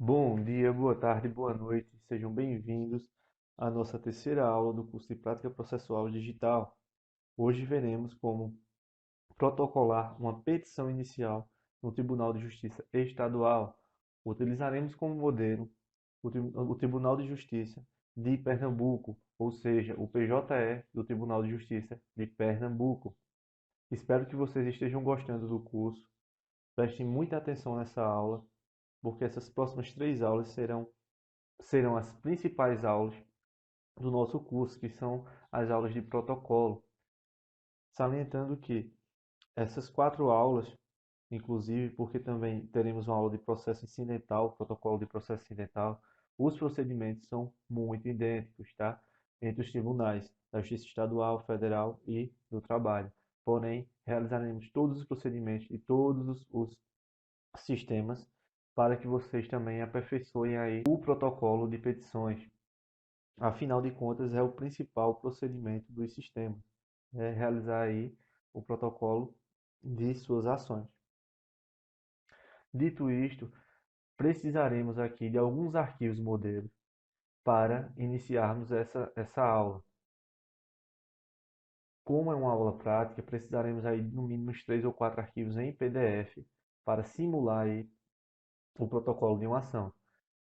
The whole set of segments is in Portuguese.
Bom dia, boa tarde, boa noite. Sejam bem-vindos à nossa terceira aula do curso de Prática Processual Digital. Hoje veremos como protocolar uma petição inicial no Tribunal de Justiça Estadual. Utilizaremos como modelo o Tribunal de Justiça de Pernambuco, ou seja, o PJE do Tribunal de Justiça de Pernambuco. Espero que vocês estejam gostando do curso. Prestem muita atenção nessa aula, porque essas próximas três aulas serão as principais aulas do nosso curso, que são as aulas de protocolo. Salientando que essas quatro aulas, inclusive porque também teremos uma aula de processo incidental, protocolo de processo incidental, os procedimentos são muito idênticos, tá? Entre os tribunais da Justiça Estadual, Federal e do Trabalho. Porém, realizaremos todos os procedimentos e todos os sistemas para que vocês também aperfeiçoem aí o protocolo de petições. Afinal de contas, é o principal procedimento dos sistemas, é realizar aí o protocolo de suas ações. Dito isto, precisaremos aqui de alguns arquivos modelo para iniciarmos essa aula. Como é uma aula prática, precisaremos aí no mínimo uns 3 ou 4 arquivos em PDF para simular aí o protocolo de uma ação.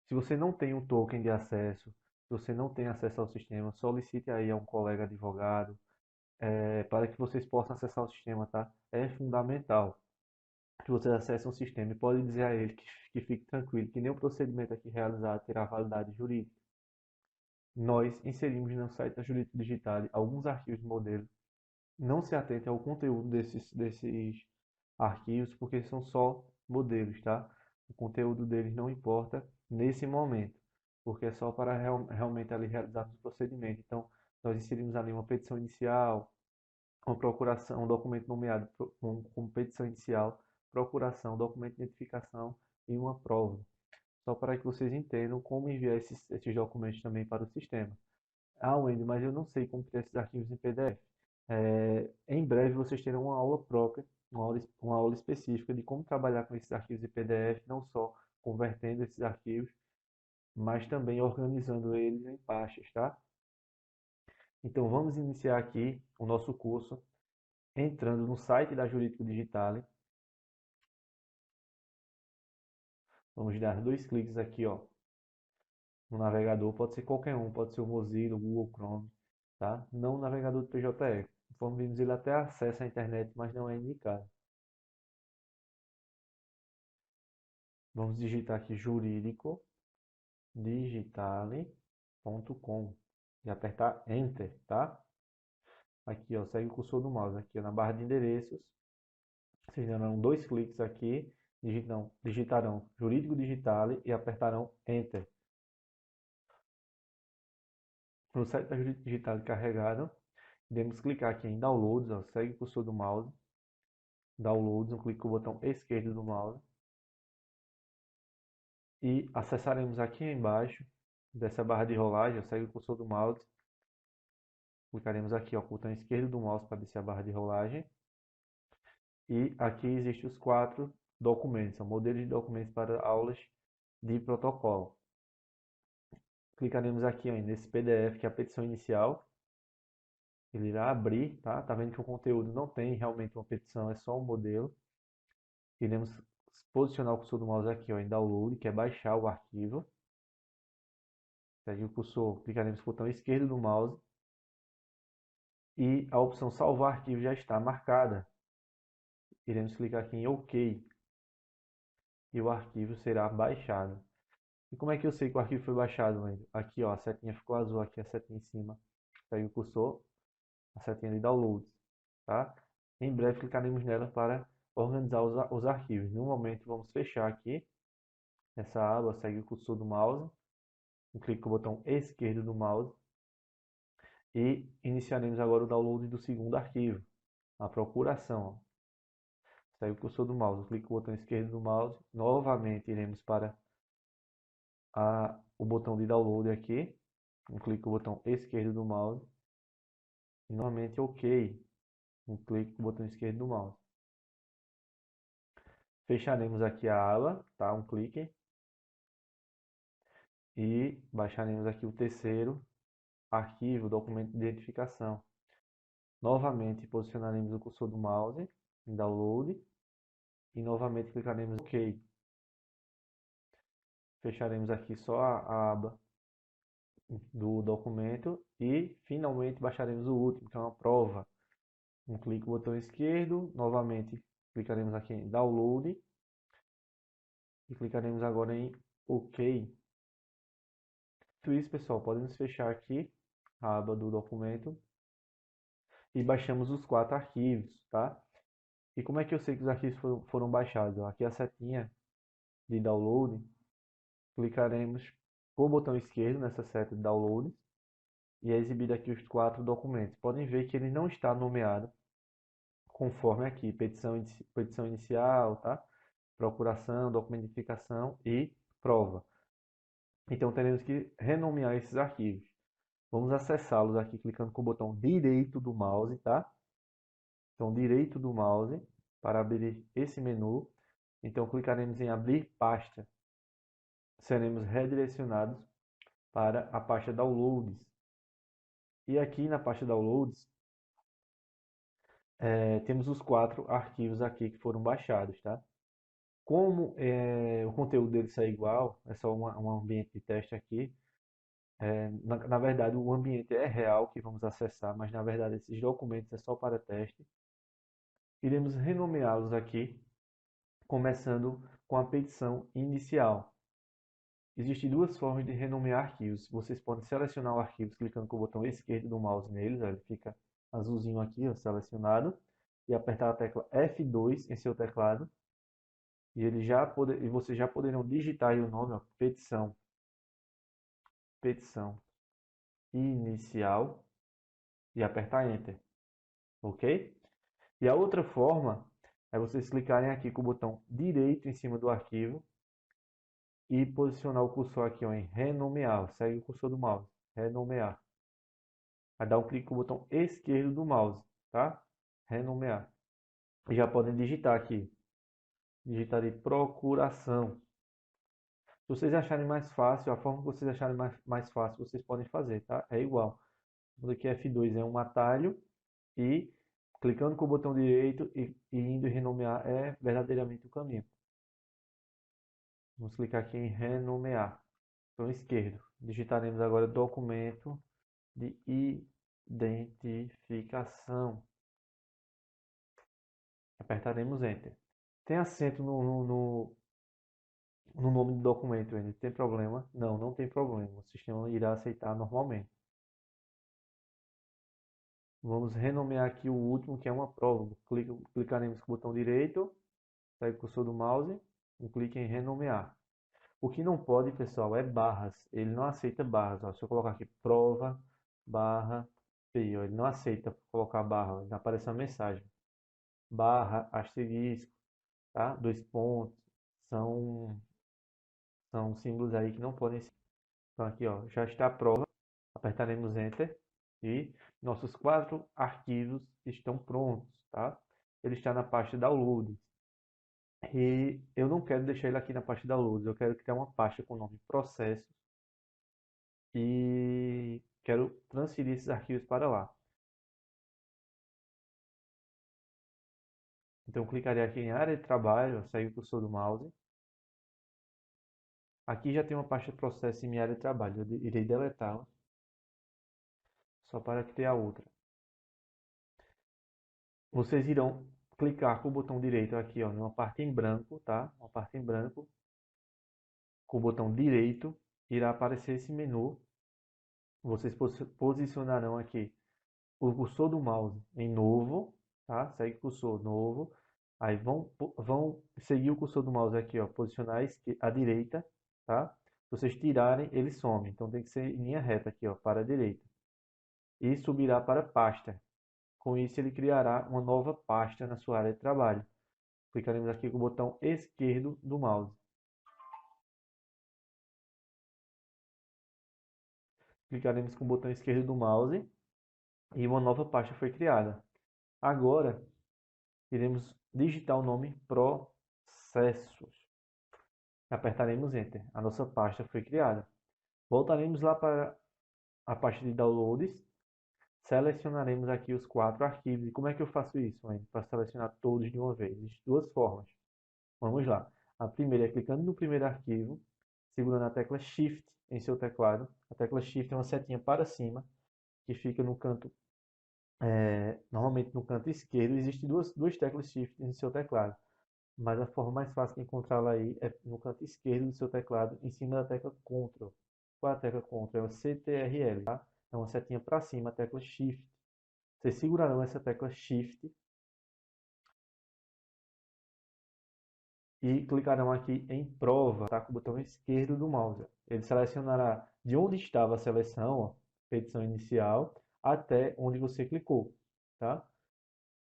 Se você não tem um token de acesso, se você não tem acesso ao sistema, solicite aí a um colega advogado, para que vocês possam acessar o sistema, tá? É fundamental que vocês acessem o sistema e pode dizer a ele que fique tranquilo, que nenhum procedimento aqui realizado terá validade jurídica. Nós inserimos no site da Jurídico Digital alguns arquivos de modelo. Não se atente ao conteúdo desses arquivos, porque são só modelos, tá? O conteúdo deles não importa nesse momento, porque é só para realmente ali realizar o procedimento. Então, nós inserimos ali uma petição inicial, uma procuração, um documento nomeado como petição inicial, procuração, documento de identificação e uma prova. Só para que vocês entendam como enviar esses documentos também para o sistema. Ah, Wendy, mas eu não sei como criar esses arquivos em PDF. Em breve vocês terão uma aula própria, uma aula específica de como trabalhar com esses arquivos em PDF, não só convertendo esses arquivos, mas também organizando eles em pastas, tá? Então vamos iniciar aqui o nosso curso entrando no site da Jurídico Digitale. Vamos dar dois cliques aqui, ó, no navegador. Pode ser qualquer um, pode ser o Mozilla, o Google Chrome, tá? Não o navegador do PJE. Conforme vimos, ele até acessa a internet, mas não é indicado. Vamos digitar aqui juridicodigitale.com e apertar Enter, tá? Aqui, ó, segue o cursor do mouse. Aqui, ó, na barra de endereços, vocês darão dois cliques aqui, digitarão Jurídico Digitale e apertarão Enter. No site da Jurídico Digitale carregado, devemos clicar aqui em Downloads, ó, segue o cursor do mouse, Downloads, clique com o botão esquerdo do mouse e acessaremos aqui embaixo dessa barra de rolagem, ó, segue o cursor do mouse, clicaremos aqui, ó, com o botão esquerdo do mouse para descer a barra de rolagem. E aqui existem os quatro documentos, são modelos de documentos para aulas de protocolo. Clicaremos aqui ó, nesse PDF, que é a petição inicial. Ele irá abrir, tá? Tá vendo que o conteúdo não tem realmente uma petição, é só um modelo. Iremos posicionar o cursor do mouse aqui ó, em download, que é baixar o arquivo. Segue o cursor, clicaremos no botão esquerdo do mouse e a opção salvar arquivo já está marcada. Iremos clicar aqui em OK e o arquivo será baixado. E como é que eu sei que o arquivo foi baixado, Wendel? Aqui, ó, a setinha ficou azul, aqui a setinha em cima. Segue o cursor, a setinha de downloads, tá? Em breve clicaremos nela para organizar os arquivos. No momento, vamos fechar aqui essa aba, segue o cursor do mouse, clique com o botão esquerdo do mouse e iniciaremos agora o download do segundo arquivo, a procuração. Segue o cursor do mouse, clique com o botão esquerdo do mouse, novamente iremos para o botão de download aqui, clique com o botão esquerdo do mouse e novamente OK, clique com o botão esquerdo do mouse. Fecharemos aqui a aba, tá? Um clique e baixaremos aqui o terceiro arquivo, documento de identificação. Novamente posicionaremos o cursor do mouse em download e novamente clicaremos em OK. Fecharemos aqui só a aba do documento e finalmente baixaremos o último, que é uma prova. Um clique no botão esquerdo, novamente clicaremos aqui em download e clicaremos agora em OK. Feito isso, pessoal, podemos fechar aqui a aba do documento e baixamos os 4 arquivos, tá? E como é que eu sei que os arquivos foram baixados? Aqui a setinha de download, clicaremos com o botão esquerdo nessa seta de download e é exibido aqui os 4 documentos. Podem ver que ele não está nomeado conforme aqui, petição inicial, tá? Procuração, documento de identificação e prova. Então teremos que renomear esses arquivos. Vamos acessá-los aqui clicando com o botão direito do mouse, tá? Então direito do mouse para abrir esse menu. Então clicaremos em abrir pasta. Seremos redirecionados para a pasta downloads. E aqui na pasta downloads temos os 4 arquivos aqui que foram baixados, tá? Como o conteúdo deles é igual, é só um ambiente de teste aqui. Na verdade, o ambiente é real que vamos acessar, mas na verdade esses documentos é só para teste. Iremos renomeá-los aqui, começando com a petição inicial. Existem duas formas de renomear arquivos. Vocês podem selecionar o arquivo clicando com o botão esquerdo do mouse neles, ele fica azulzinho aqui, ó, selecionado, e apertar a tecla F2 em seu teclado. E vocês já poderão digitar aí o nome, ó, petição inicial e apertar Enter, ok? E a outra forma é vocês clicarem aqui com o botão direito em cima do arquivo e posicionar o cursor aqui ó, em renomear. Segue o cursor do mouse, renomear. Vai dar um clique com o botão esquerdo do mouse, tá? Renomear. E já podem digitar aqui. Digitar de procuração. Se vocês acharem mais fácil, a forma que vocês acharem mais fácil, vocês podem fazer, tá? É igual. Aqui F2 é um atalho e clicando com o botão direito e indo em renomear é verdadeiramente o caminho. Vamos clicar aqui em renomear. Botão esquerdo. Digitaremos agora documento de identificação. Apertaremos Enter. Tem acento no nome do documento, ainda tem problema? Não, não tem problema. O sistema irá aceitar normalmente. Vamos renomear aqui o último, que é uma prova. Clicaremos com o botão direito, segue o cursor do mouse, um clique em renomear. O que não pode, pessoal, é barras. Ele não aceita barras. Ó. Se eu colocar aqui prova, barra, P, ó, ele não aceita colocar barra. Ó. Aparece uma mensagem. Barra, asterisco, tá? 2 pontos. São símbolos aí que não podem ser. Então aqui, ó, já está a prova. Apertaremos Enter e nossos 4 arquivos estão prontos, tá? Ele está na pasta Downloads. E eu não quero deixar ele aqui na pasta Downloads, eu quero criar uma pasta com o nome Processos e quero transferir esses arquivos para lá. Então, eu clicarei aqui em área de trabalho, sair o cursor do mouse. Aqui já tem uma pasta processo em minha área de trabalho, eu irei deletá-la, só para criar outra. Vocês irão clicar com o botão direito aqui, ó, numa parte em branco, tá? Uma parte em branco, com o botão direito, irá aparecer esse menu. Vocês posicionarão aqui o cursor do mouse em novo, tá? Segue o cursor novo. Aí vão seguir o cursor do mouse aqui, ó, posicionar à direita, tá? Se vocês tirarem, ele some. Então tem que ser em linha reta aqui, ó, para a direita. E subirá para pasta. Com isso ele criará uma nova pasta na sua área de trabalho. Clicaremos aqui com o botão esquerdo do mouse. Clicaremos com o botão esquerdo do mouse e uma nova pasta foi criada. Agora iremos digitar o nome Processos. Apertaremos Enter. A nossa pasta foi criada. Voltaremos lá para a pasta de downloads, selecionaremos aqui os 4 arquivos. E como é que eu faço isso, Wendy? Para selecionar todos de uma vez? Existem duas formas. Vamos lá. A primeira é clicando no primeiro arquivo, segurando a tecla Shift em seu teclado. A tecla Shift é uma setinha para cima, que fica no canto, normalmente no canto esquerdo. Existem duas teclas Shift em seu teclado, mas a forma mais fácil de encontrá-la aí é no canto esquerdo do seu teclado, em cima da tecla Ctrl. Qual é a tecla Ctrl? É o CTRL, tá? É uma setinha para cima, a tecla Shift. Vocês segurarão essa tecla Shift e clicarão aqui em prova, tá? Com o botão esquerdo do mouse. Ele selecionará de onde estava a seleção, ó, edição inicial, até onde você clicou, tá?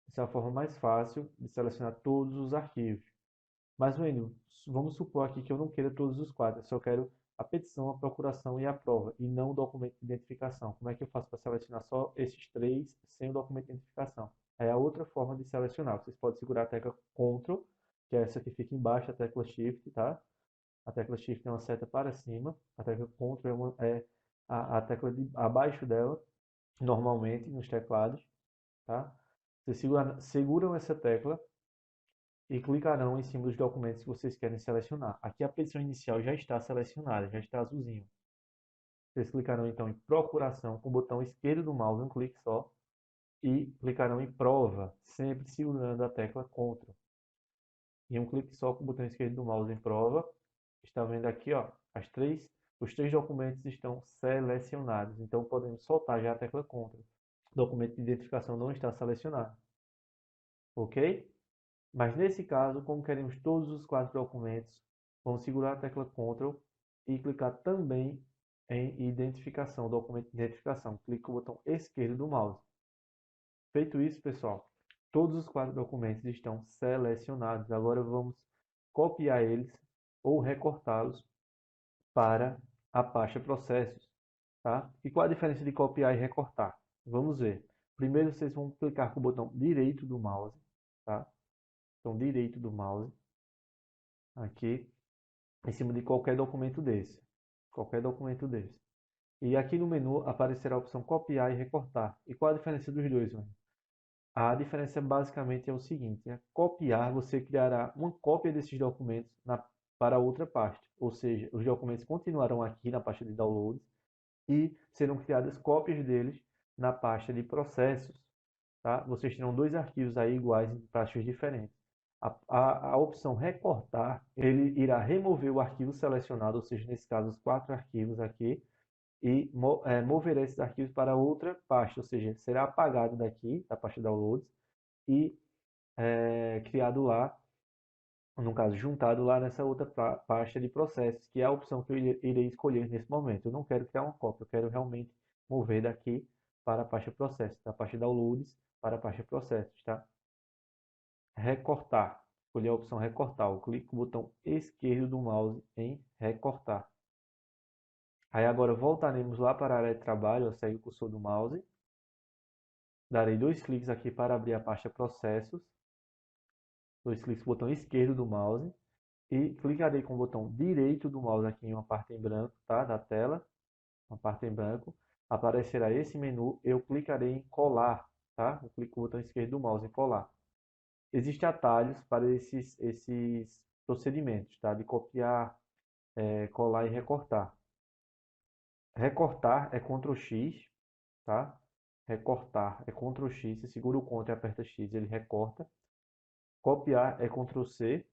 Essa é a forma mais fácil de selecionar todos os arquivos. Mas, Wendel, vamos supor aqui que eu não queira todos os quadros, eu só quero a petição, a procuração e a prova, e não o documento de identificação. Como é que eu faço para selecionar só esses três sem o documento de identificação? É a outra forma de selecionar. Vocês podem segurar a tecla Ctrl, que é essa que fica embaixo, a tecla Shift, tá? A tecla Shift é uma seta para cima, a tecla Ctrl é a tecla abaixo dela, normalmente nos teclados, tá? Vocês seguram essa tecla e clicarão em cima dos documentos que vocês querem selecionar. Aqui a petição inicial já está selecionada, já está azulzinho. Vocês clicarão então em procuração com o botão esquerdo do mouse, um clique só, e clicarão em prova, sempre segurando a tecla Ctrl. Em um clique só com o botão esquerdo do mouse em prova, está vendo aqui, ó, os três documentos estão selecionados. Então podemos soltar já a tecla Ctrl. O documento de identificação não está selecionado. Ok? Mas nesse caso, como queremos todos os 4 documentos, vamos segurar a tecla Ctrl e clicar também em identificação, documento de identificação. Clique com o botão esquerdo do mouse. Feito isso, pessoal, todos os 4 documentos estão selecionados. Agora vamos copiar eles ou recortá-los para a pasta processos, tá? E qual a diferença de copiar e recortar? Vamos ver. Primeiro vocês vão clicar com o botão direito do mouse, tá? Então direito do mouse, aqui em cima de qualquer documento desse. Qualquer documento desse. E aqui no menu aparecerá a opção copiar e recortar. E qual a diferença dos dois, mano? A diferença basicamente é o seguinte, né? Copiar, você criará uma cópia desses documentos para outra pasta. Ou seja, os documentos continuarão aqui na pasta de downloads e serão criadas cópias deles na pasta de processos. Tá? Vocês terão dois arquivos aí iguais em pastas diferentes. A opção recortar, ele irá remover o arquivo selecionado, ou seja, nesse caso os 4 arquivos aqui, e moverá esses arquivos para outra pasta, ou seja, será apagado daqui, da pasta downloads, e criado lá, no caso, juntado lá nessa outra pasta de processos, que é a opção que eu irei escolher nesse momento. Eu não quero criar uma cópia, eu quero realmente mover daqui para a pasta processos, da pasta downloads para a pasta processos, tá? Recortar. Escolher a opção recortar. Eu clico com o botão esquerdo do mouse em recortar. Aí agora voltaremos lá para a área de trabalho, eu segue o cursor do mouse. Darei 2 cliques aqui para abrir a pasta processos. 2 cliques no botão esquerdo do mouse. E clicarei com o botão direito do mouse aqui em uma parte em branco, tá? Da tela. Uma parte em branco. Aparecerá esse menu. Eu clicarei em colar, tá? Eu clico com o botão esquerdo do mouse em colar. Existem atalhos para esses procedimentos, tá? De copiar, colar e recortar. Recortar é Ctrl X, tá? Recortar é Ctrl X, você segura o Ctrl e aperta X, ele recorta. Copiar é Ctrl C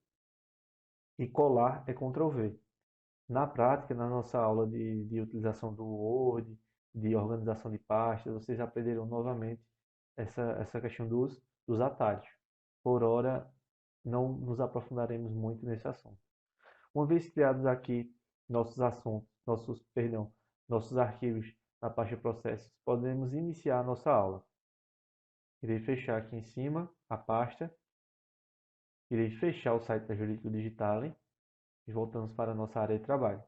e colar é Ctrl V. Na prática, na nossa aula de utilização do Word, de organização de pastas, vocês aprenderão novamente essa questão dos atalhos. Por hora, não nos aprofundaremos muito nesse assunto. Uma vez criados aqui nossos assuntos, nossos arquivos na pasta processos, podemos iniciar a nossa aula. Irei fechar aqui em cima a pasta, irei fechar o site da Jurídico Digitale e voltamos para a nossa área de trabalho.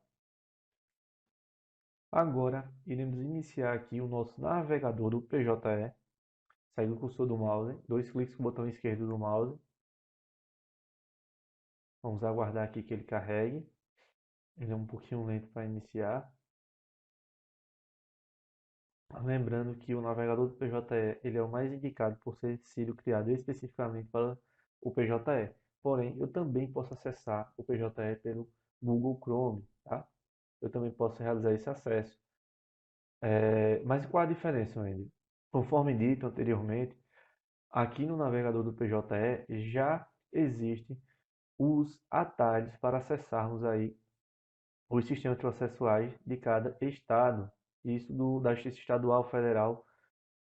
Agora, iremos iniciar aqui o nosso navegador do PJE. Sair do cursor do mouse, 2 cliques com o botão esquerdo do mouse. Vamos aguardar aqui que ele carregue. Ele é um pouquinho lento para iniciar. Lembrando que o navegador do PJE ele é o mais indicado por ter sido criado especificamente para o PJE. Porém, eu também posso acessar o PJE pelo Google Chrome, tá? Eu também posso realizar esse acesso. Mas qual a diferença, Wendy? Conforme dito anteriormente, aqui no navegador do PJE já existem os atalhos para acessarmos aí os sistemas processuais de cada estado. Isso da Justiça Estadual, Federal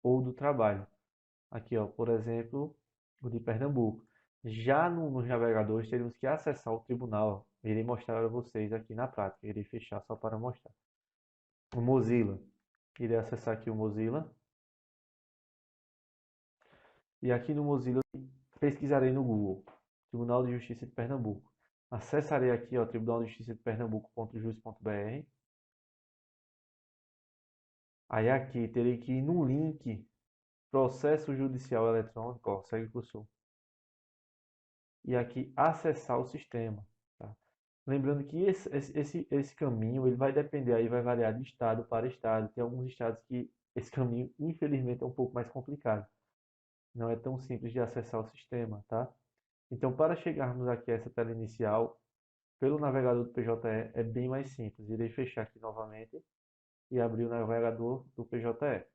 ou do Trabalho. Aqui, ó, por exemplo, o de Pernambuco. Já nos navegadores, teremos que acessar o tribunal. Irei mostrar a vocês aqui na prática. Irei fechar só para mostrar. O Mozilla. Irei acessar aqui o Mozilla. E aqui no Mozilla, pesquisarei no Google. Tribunal de Justiça de Pernambuco. Acessarei aqui, ó, Tribunal de Justiça de Pernambuco.jus.br. Aí aqui terei que ir no link Processo Judicial Eletrônico, ó, segue o cursor. E aqui acessar o sistema. Tá? Lembrando que esse caminho ele vai depender, aí vai variar de estado para estado. Tem alguns estados que esse caminho, infelizmente, é um pouco mais complicado. Não é tão simples de acessar o sistema, tá? Então, para chegarmos aqui a essa tela inicial, pelo navegador do PJE é bem mais simples. Irei fechar aqui novamente e abrir o navegador do PJE.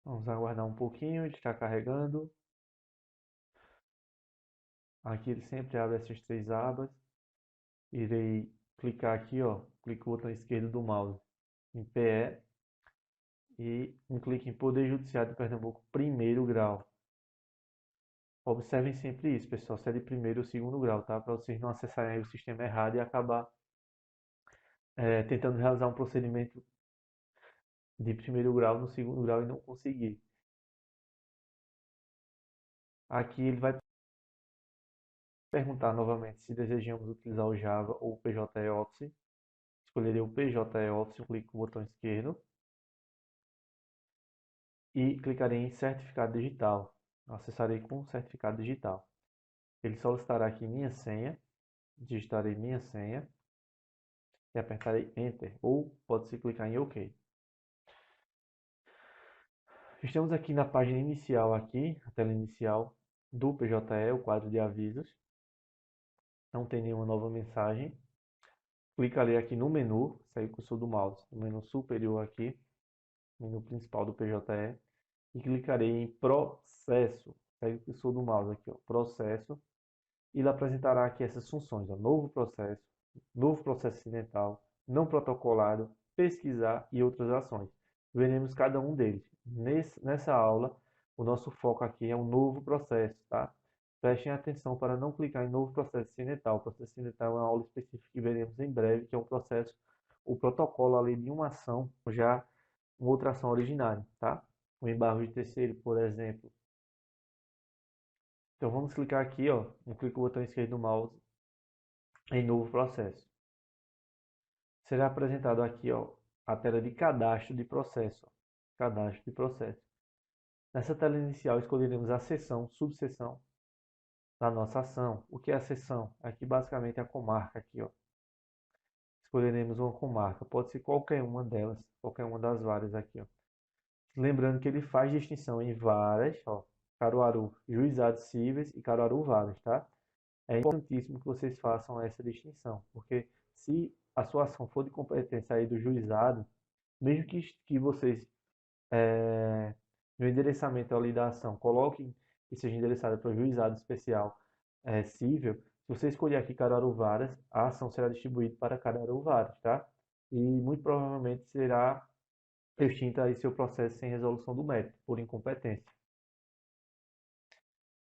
Vamos aguardar um pouquinho, ele está carregando. Aqui ele sempre abre essas três abas. Irei clicar aqui, ó, clico o botão esquerdo do mouse em PE e um clique em Poder Judiciário de Pernambuco, primeiro grau. Observem sempre isso, pessoal, se é de primeiro ou segundo grau, tá? Para vocês não acessarem o sistema errado e acabar tentando realizar um procedimento de primeiro grau no segundo grau e não conseguir. Aqui ele vai perguntar novamente se desejamos utilizar o Java ou o PJE Office. Escolherei o PJE Office, clico no botão esquerdo e clicarei em certificado digital. Acessarei com certificado digital. Ele solicitará aqui minha senha, digitarei minha senha e apertarei Enter, ou pode-se clicar em OK. Estamos aqui na página inicial, aqui, a tela inicial do PJE, o quadro de avisos. Não tem nenhuma nova mensagem. Clicarei aqui no menu, segue o cursor do mouse, no menu superior aqui, menu principal do PJE, e clicarei em Processo, segue o cursor do mouse aqui, ó, Processo, e ele apresentará aqui essas funções, ó, novo processo acidental, não protocolado, pesquisar e outras ações. Veremos cada um deles. Nessa aula, o nosso foco aqui é um novo processo, tá? Prestem atenção para não clicar em novo processo acidental. O processo acidental é uma aula específica que veremos em breve, que é um processo, o protocolo ali de uma ação, já uma outra ação originária, tá? O embargo de terceiro, por exemplo. Então vamos clicar aqui, ó, um clique no botão esquerdo do mouse em novo processo. Será apresentado aqui, ó, a tela de cadastro de processo. Cadastro de processo. Nessa tela inicial escolheremos a seção, subseção da nossa ação. O que é a seção? Aqui basicamente é a comarca aqui, ó. Escolheremos uma comarca, pode ser qualquer uma delas, qualquer uma das várias aqui, ó. Lembrando que ele faz distinção em várias, ó, Caruaru Juizados Cíveis e Caruaru Varas, tá? É importantíssimo que vocês façam essa distinção, porque se a sua ação for de competência aí do juizado, mesmo que vocês, no endereçamento ali da ação, coloquem que seja endereçada para o juizado especial cível, se você escolher aqui Caruaru Varas, a ação será distribuída para Caruaru Varas, tá? E muito provavelmente será extinta aí seu processo sem resolução do mérito, por incompetência.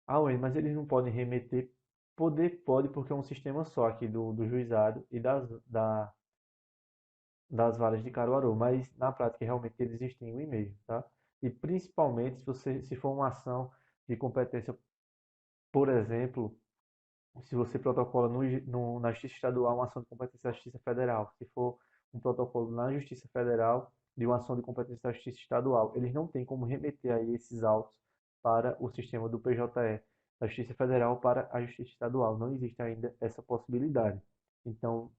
Ah, ué, mas eles não podem remeter. Poder pode, porque é um sistema só aqui do juizado e das varas de Caruaru, mas na prática realmente eles existem um e-mail, tá? E principalmente se for uma ação de competência, por exemplo, se você protocola na Justiça Estadual uma ação de competência da Justiça Federal, se for um protocolo na Justiça Federal de uma ação de competência da Justiça Estadual, eles não têm como remeter aí esses autos para o sistema do PJE, da Justiça Federal para a Justiça Estadual. Não existe ainda essa possibilidade. Então,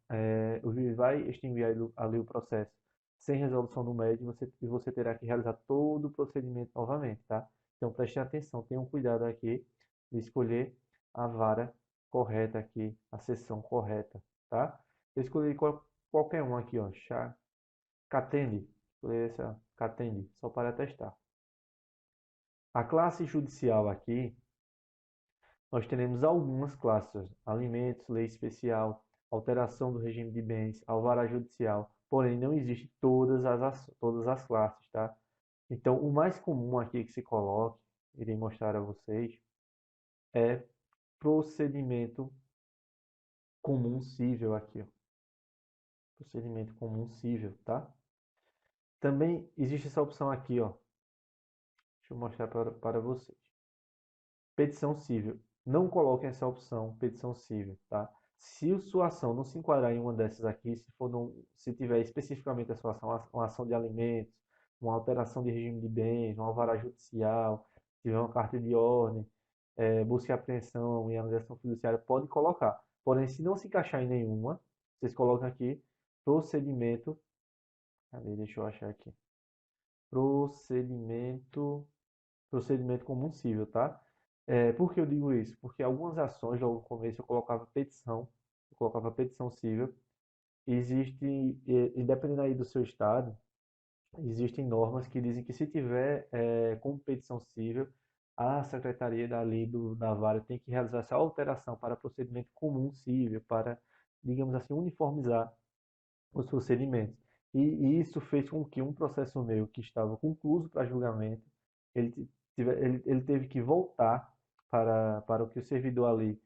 o juiz vai extinguir ali o processo sem resolução no MED e você terá que realizar todo o procedimento novamente, tá? Então, preste atenção, tenham cuidado aqui de escolher a vara correta aqui, a seção correta, tá? Eu escolhi qualquer um aqui, ó, Catende, escolhi essa Catende, só para testar. A classe judicial aqui, nós teremos algumas classes: alimentos, lei especial, alteração do regime de bens, alvará judicial, porém não existe todas as classes, tá? Então, o mais comum aqui que se coloque, irei mostrar a vocês, é procedimento comum cível aqui, ó. Procedimento comum cível, tá? Também existe essa opção aqui, ó. Deixa eu mostrar para vocês. Petição civil. Não coloquem essa opção, petição civil, tá? Se sua ação não se enquadrar em uma dessas aqui, se tiver especificamente a sua ação, uma ação de alimentos, uma alteração de regime de bens, um alvará judicial, tiver uma carta de ordem, busca e apreensão e analisação fiduciária, pode colocar. Porém, se não se encaixar em nenhuma, vocês colocam aqui procedimento. Cadê? Deixa eu achar aqui. Procedimento comum cível, tá? Por que eu digo isso? Porque algumas ações, logo no começo, eu colocava petição civil, e dependendo aí do seu estado, existem normas que dizem que se tiver como petição civil, a secretaria da vara tem que realizar essa alteração para procedimento comum civil, para, digamos assim, uniformizar os procedimentos. E isso fez com que um processo meu que estava concluído para julgamento, ele, ele teve que voltar para o que o servidor ali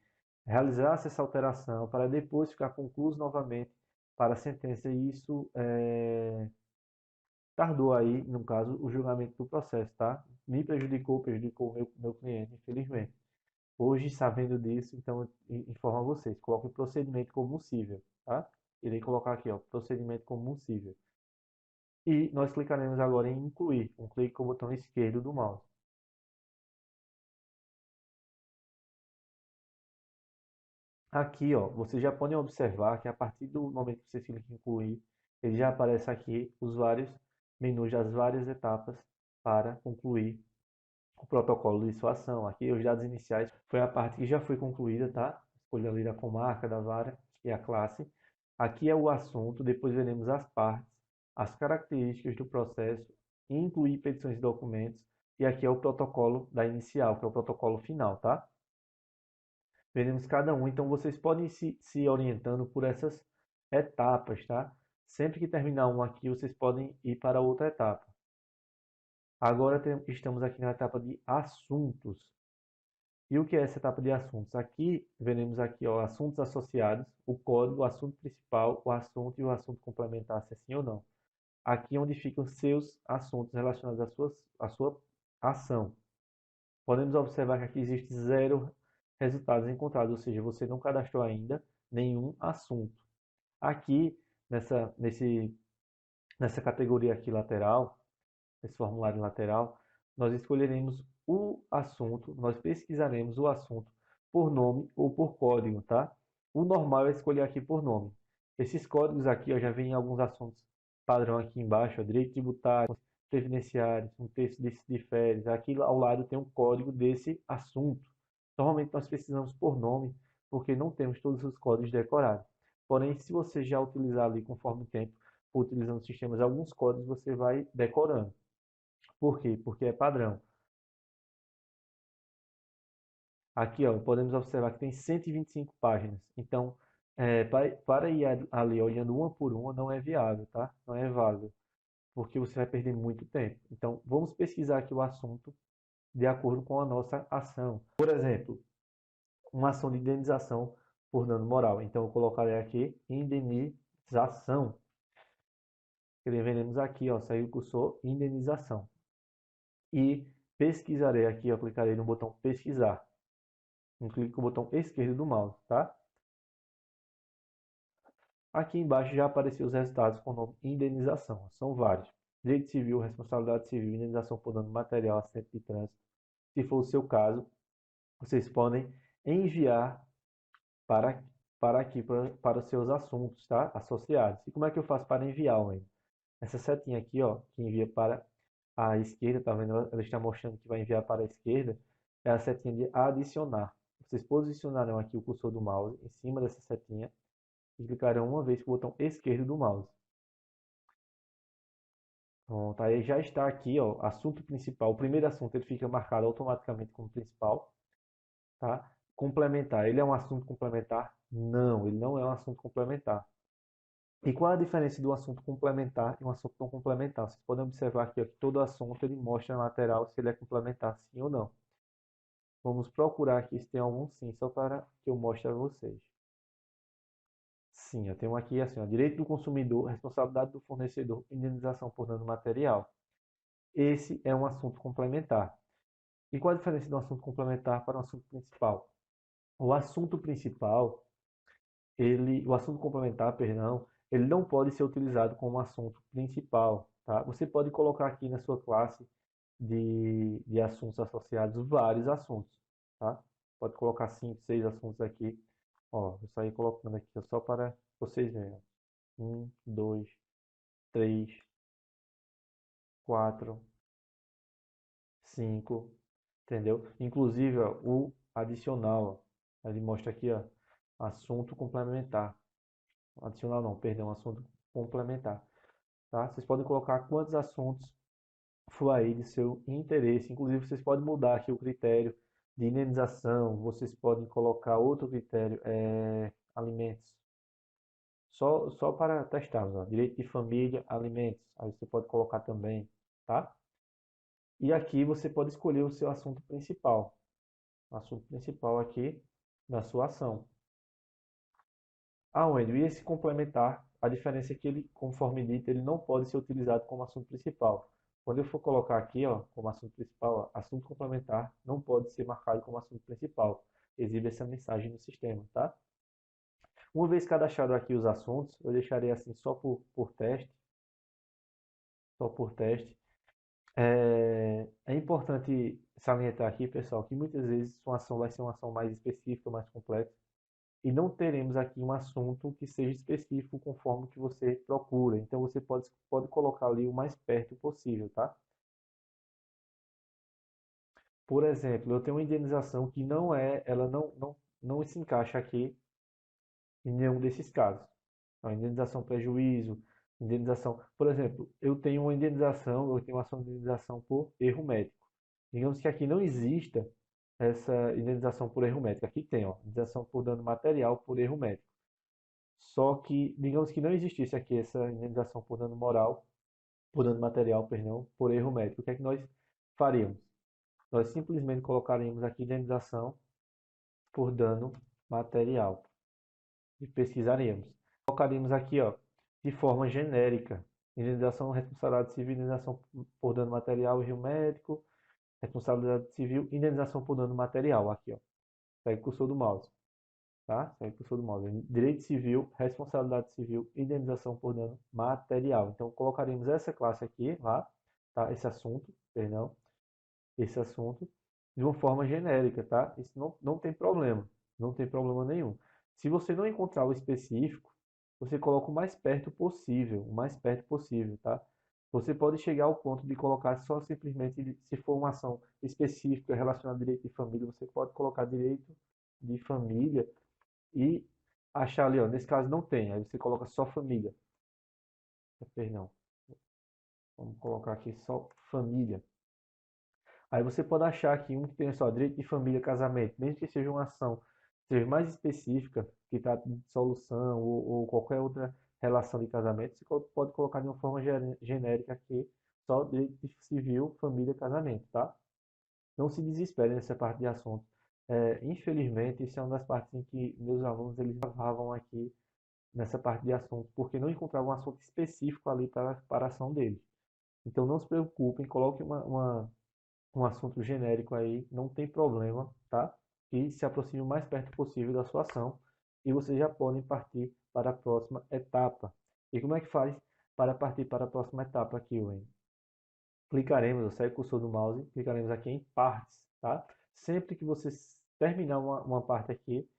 realizasse essa alteração, para depois ficar concluído novamente para a sentença. E isso tardou aí, no caso, o julgamento do processo, tá? Me prejudicou o meu cliente, infelizmente. Hoje, sabendo disso, então, informo a vocês, coloque o procedimento comum cível, tá? Irei colocar aqui, ó, procedimento comum cível. E nós clicaremos agora em incluir, um clique com o botão esquerdo do mouse. Aqui, ó, vocês já podem observar que a partir do momento que você clica em incluir, ele já aparece aqui os vários menus das várias etapas para concluir o protocolo de sua ação. Aqui, os dados iniciais foi a parte que já foi concluída, tá? Escolha ali da comarca, da vara e a classe. Aqui é o assunto, depois veremos as partes, as características do processo, incluir petições e documentos, e aqui é o protocolo da inicial, que é o protocolo final, tá? Veremos cada um, então vocês podem se orientando por essas etapas, tá? Sempre que terminar um aqui, vocês podem ir para outra etapa. Agora estamos aqui na etapa de assuntos. E o que é essa etapa de assuntos? Aqui, veremos aqui, ó, assuntos associados, o código, o assunto principal, o assunto e o assunto complementar, se é sim ou não. Aqui é onde ficam seus assuntos relacionados à sua ação. Podemos observar que aqui existe zero resultados encontrados, ou seja, você não cadastrou ainda nenhum assunto. Aqui, nessa categoria aqui lateral, esse formulário lateral, nós escolheremos o assunto, nós pesquisaremos o assunto por nome ou por código, tá? O normal é escolher aqui por nome. Esses códigos aqui, ó, já vem alguns assuntos padrão aqui embaixo, ó, direito tributário, previdenciários, um texto de férias. Aqui ao lado tem um código desse assunto. Normalmente nós precisamos por nome, porque não temos todos os códigos decorados. Porém, se você já utilizar ali conforme o tempo, utilizando sistemas, alguns códigos você vai decorando. Por quê? Porque é padrão. Aqui, ó, podemos observar que tem 125 páginas. Então, para ir ali olhando uma por uma não é viável, tá? Não é válido, porque você vai perder muito tempo. Então, vamos pesquisar aqui o assunto de acordo com a nossa ação. Por exemplo, uma ação de indenização por dano moral. Então, eu colocarei aqui indenização. Escreveremos aqui, ó, saiu o cursor indenização. E pesquisarei aqui, ó, clicarei no botão pesquisar. Um clique com o botão esquerdo do mouse, tá? Aqui embaixo já apareceram os resultados com o nome indenização. São vários. Direito civil, responsabilidade civil, indenização por dano material, acidente de trânsito. Se for o seu caso, vocês podem enviar para para aqui, para os seus assuntos, tá? Associados. E como é que eu faço para enviar, Wayne? Essa setinha aqui, ó, que envia para a esquerda, tá vendo? Ela está mostrando que vai enviar para a esquerda, é a setinha de adicionar. Vocês posicionarão aqui o cursor do mouse em cima dessa setinha e clicarão uma vez com o botão esquerdo do mouse. Pronto, aí já está aqui, ó, assunto principal. O primeiro assunto ele fica marcado automaticamente como principal, tá? Complementar, ele é um assunto complementar? Não, ele não é um assunto complementar. E qual é a diferença do assunto complementar e um assunto não complementar? Vocês podem observar aqui, ó, que todo assunto ele mostra na lateral se ele é complementar sim ou não. Vamos procurar aqui se tem algum sim, só para que eu mostre a vocês. Sim, eu tenho aqui assim, ó, direito do consumidor, responsabilidade do fornecedor, indenização por dano material. Esse é um assunto complementar. E qual a diferença do assunto complementar para o assunto principal? O assunto principal, o assunto complementar, perdão, ele não pode ser utilizado como assunto principal, tá? Você pode colocar aqui na sua classe de assuntos associados vários assuntos, tá? Pode colocar 5, 6 assuntos aqui. Ó, vou sair colocando aqui só para vocês verem. 1, 2, 3, 4, 5, entendeu? Inclusive, ó, o adicional, ó, ele mostra aqui, ó, assunto complementar. Adicional não, perdão, assunto complementar, tá? Vocês podem colocar quantos assuntos for aí de seu interesse. Inclusive, vocês podem mudar aqui o critério de indenização. Vocês podem colocar outro critério, alimentos. Só para testarmos, ó. Direito de família, alimentos. Aí você pode colocar também, tá? E aqui você pode escolher o seu assunto principal. O assunto principal aqui da sua ação. Ah, Wendel, e esse complementar, a diferença é que ele, conforme dito, ele não pode ser utilizado como assunto principal. Quando eu for colocar aqui, ó, como assunto principal, ó, assunto complementar não pode ser marcado como assunto principal. Exibe essa mensagem no sistema, tá? Uma vez cadastrado aqui os assuntos, eu deixarei assim só por teste, só por teste. É importante salientar aqui, pessoal, que muitas vezes uma ação vai ser uma ação mais específica, mais complexa. E não teremos aqui um assunto que seja específico conforme que você procura. Então você pode colocar ali o mais perto possível, tá? Por exemplo, eu tenho uma indenização que ela não se encaixa aqui em nenhum desses casos. A indenização prejuízo, indenização. Por exemplo, eu tenho uma ação de indenização por erro médico. Digamos que aqui não exista essa indenização por erro médico. Aqui tem, ó, indenização por dano material por erro médico. Só que, digamos que não existisse aqui essa indenização por dano moral, por dano material, perdão, por erro médico. O que é que nós faríamos? Nós simplesmente colocaríamos aqui indenização por dano material e pesquisaríamos. Colocaríamos aqui, ó, de forma genérica, indenização, responsabilidade civil, indenização por dano material, erro médico, responsabilidade civil, indenização por dano material, aqui, ó. Segue o cursor do mouse. Tá? Segue o cursor do mouse. Direito civil, responsabilidade civil, indenização por dano material. Então, colocaremos essa classe aqui, lá, tá? Esse assunto, perdão, esse assunto, de uma forma genérica, tá? Isso não tem problema, não tem problema nenhum. Se você não encontrar o específico, você coloca o mais perto possível, tá? Você pode chegar ao ponto de colocar só simplesmente, se for uma ação específica relacionada a direito de família, você pode colocar direito de família e achar ali, ó, nesse caso não tem, aí você coloca só família. Perdão, vamos colocar aqui só família. Aí você pode achar aqui um que tem só direito de família, casamento, mesmo que seja uma ação seja mais específica, que trata de dissolução ou qualquer outra relação de casamento, você pode colocar de uma forma genérica aqui, só direito de civil, família, casamento, tá? Não se desespere nessa parte de assunto. Infelizmente, isso é uma das partes em que meus alunos eles travavam aqui nessa parte de assunto, porque não encontravam um assunto específico ali para a ação deles. Então não se preocupem, coloque um assunto genérico aí, não tem problema, tá? E se aproxime o mais perto possível da sua ação e vocês já podem partir para a próxima etapa. E como é que faz para partir para a próxima etapa aqui, Wayne? Clicaremos, eu saio o cursor do mouse, clicaremos aqui em partes, tá? Sempre que você terminar uma parte aqui,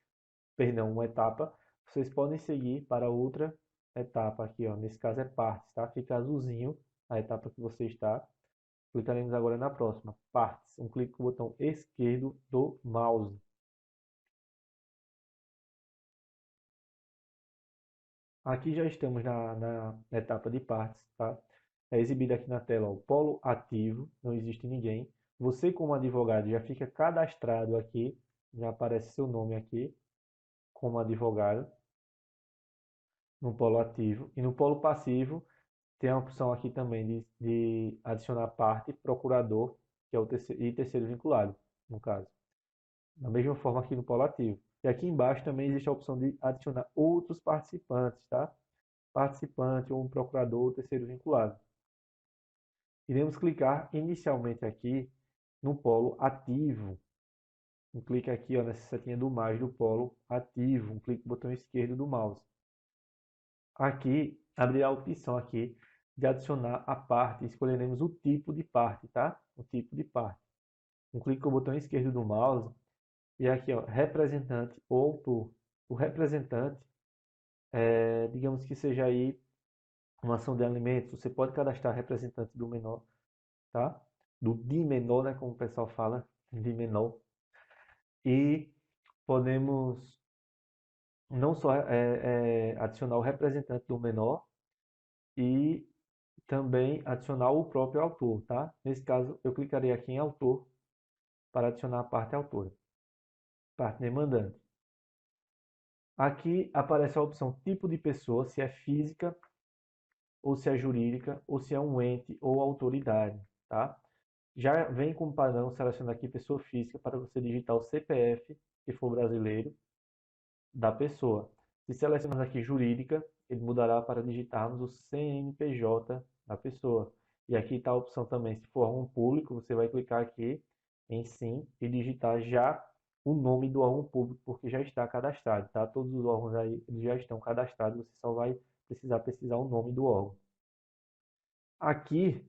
perdão, uma etapa, vocês podem seguir para outra etapa aqui, ó. Nesse caso é partes, tá? Fica azulzinho a etapa que você está. Clicaremos agora na próxima, partes. Um clique com o botão esquerdo do mouse. Aqui já estamos na etapa de partes, tá? É exibido aqui na tela ó, o polo ativo, não existe ninguém. Você como advogado já fica cadastrado aqui, já aparece seu nome aqui como advogado no polo ativo. E no polo passivo tem a opção aqui também de adicionar parte, procurador, que é o terceiro, e terceiro vinculado, no caso. Da mesma forma aqui no polo ativo. E aqui embaixo também existe a opção de adicionar outros participantes, tá? Participante ou um procurador ou terceiro vinculado. Iremos clicar inicialmente aqui no polo ativo. Um clique aqui ó, nessa setinha do mais do polo ativo. Um clique no botão esquerdo do mouse. Aqui abrirá a opção aqui de adicionar a parte. Escolheremos o tipo de parte, tá? O tipo de parte. Um clique com o botão esquerdo do mouse e aqui ó, representante ou autor. O representante, digamos que seja aí uma ação de alimentos. Você pode cadastrar representante do menor, tá? Do de menor, né, como o pessoal fala, de menor. E podemos não só adicionar o representante do menor e também adicionar o próprio autor, tá? Nesse caso, eu clicarei aqui em autor para adicionar a parte autora, parte demandante. Aqui aparece a opção tipo de pessoa, se é física ou se é jurídica ou se é um ente ou autoridade, tá? Já vem como padrão selecionar aqui pessoa física para você digitar o CPF, se for brasileiro, da pessoa. Se selecionarmos aqui jurídica, ele mudará para digitarmos o CNPJ da pessoa. E aqui está a opção também, se for órgão público, você vai clicar aqui em sim e digitar já o nome do órgão público, porque já está cadastrado, tá? Todos os órgãos aí eles já estão cadastrados, você só vai precisar pesquisar o nome do órgão. Aqui,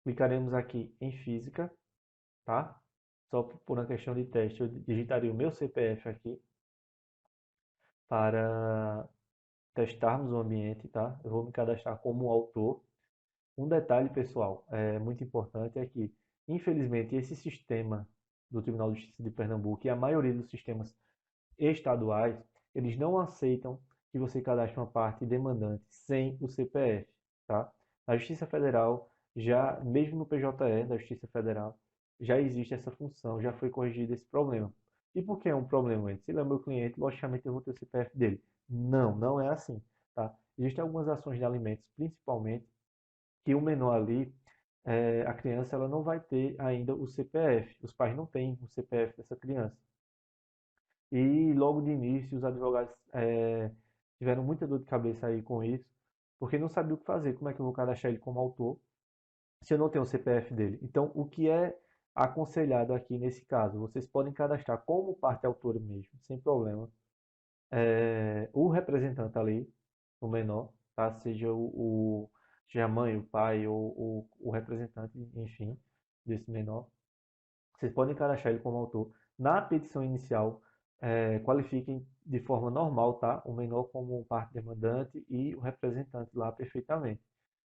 clicaremos aqui em física, tá? Só por uma questão de teste, eu digitaria o meu CPF aqui para testarmos o ambiente, tá? Eu vou me cadastrar como autor. Um detalhe, pessoal, muito importante é que, infelizmente, esse sistema do Tribunal de Justiça de Pernambuco e a maioria dos sistemas estaduais, eles não aceitam que você cadastre uma parte demandante sem o CPF, tá? Na Justiça Federal, já mesmo no PJE da Justiça Federal, já existe essa função, já foi corrigido esse problema. E por que é um problema? Se ele é meu cliente, logicamente eu vou ter o CPF dele. Não, não é assim, tá? Existem algumas ações de alimentos, principalmente, que o menor ali, a criança, ela não vai ter ainda o CPF. Os pais não têm o CPF dessa criança. E logo de início os advogados tiveram muita dor de cabeça aí com isso, porque não sabiam o que fazer. Como é que eu vou cadastrar ele como autor se eu não tenho o CPF dele? Então, o que é aconselhado aqui nesse caso? Vocês podem cadastrar como parte autora mesmo, sem problema, o representante ali, o menor, tá? Seja a mãe, o pai ou o representante, enfim, desse menor. Vocês podem cadastrar ele como autor. Na petição inicial, qualifiquem de forma normal, tá? O menor como parte demandante e o representante lá perfeitamente.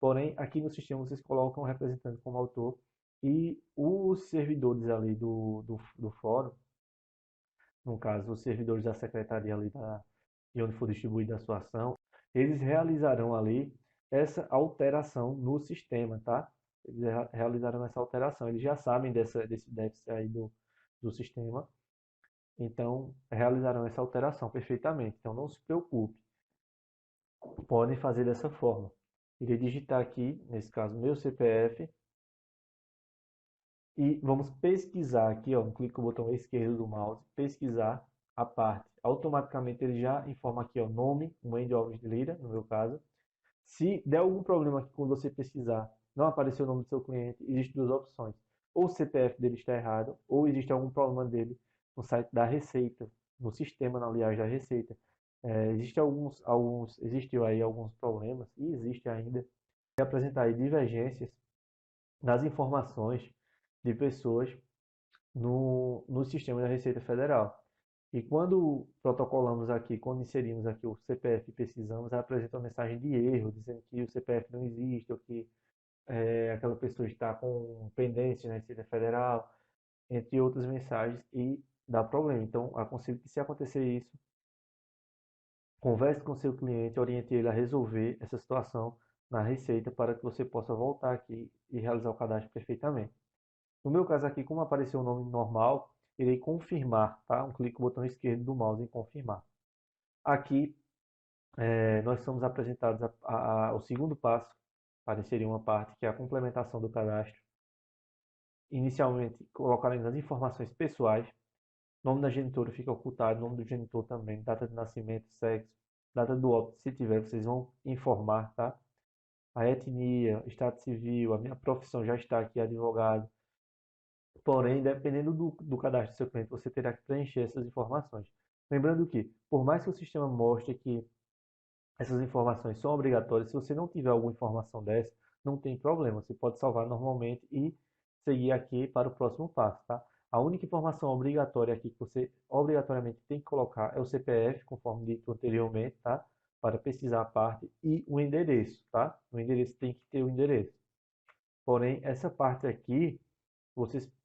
Porém, aqui no sistema vocês colocam o representante como autor e os servidores ali do fórum, no caso, os servidores da secretaria ali de onde for distribuída a sua ação, eles realizarão ali essa alteração no sistema, tá? Eles realizarão essa alteração. Eles já sabem desse déficit aí do sistema, então realizarão essa alteração perfeitamente. Então não se preocupe, podem fazer dessa forma. Irei digitar aqui, nesse caso, meu CPF e vamos pesquisar aqui, ó, um clique com o botão esquerdo do mouse, pesquisar a parte. Automaticamente ele já informa aqui, ó, nome, Wendy Alves de Lira, no meu caso. Se der algum problema aqui quando você pesquisar, não aparecer o nome do seu cliente, existem duas opções. Ou o CPF dele está errado, ou existe algum problema dele no site da Receita, no sistema, aliás, da Receita. Existiu aí alguns problemas, e existe ainda, de apresentar aí divergências nas informações de pessoas no sistema da Receita Federal. E quando protocolamos aqui, quando inserimos aqui o CPF e pesquisamos, apresenta uma mensagem de erro, dizendo que o CPF não existe, ou que aquela pessoa está com pendência na Receita Federal, entre outras mensagens, e dá problema. Então, aconselho que, se acontecer isso, converse com seu cliente, oriente ele a resolver essa situação na Receita para que você possa voltar aqui e realizar o cadastro perfeitamente. No meu caso aqui, como apareceu o nome normal, irei confirmar, tá? Um clique no botão esquerdo do mouse em confirmar. Aqui, nós somos apresentados ao segundo passo para inserir uma parte, que é a complementação do cadastro. Inicialmente, colocaremos as informações pessoais. Nome da genitora fica ocultado, nome do genitor também, data de nascimento, sexo, data do óbito, se tiver, vocês vão informar, tá? A etnia, estado civil, a minha profissão já está aqui, advogado. Porém, dependendo do cadastro do seu cliente, você terá que preencher essas informações. Lembrando que, por mais que o sistema mostre que essas informações são obrigatórias, se você não tiver alguma informação dessa, não tem problema. Você pode salvar normalmente e seguir aqui para o próximo passo, tá? A única informação obrigatória aqui que você obrigatoriamente tem que colocar é o CPF, conforme dito anteriormente, tá? Para pesquisar a parte, e o endereço, tá? O endereço tem que ter o endereço. Porém, essa parte aqui,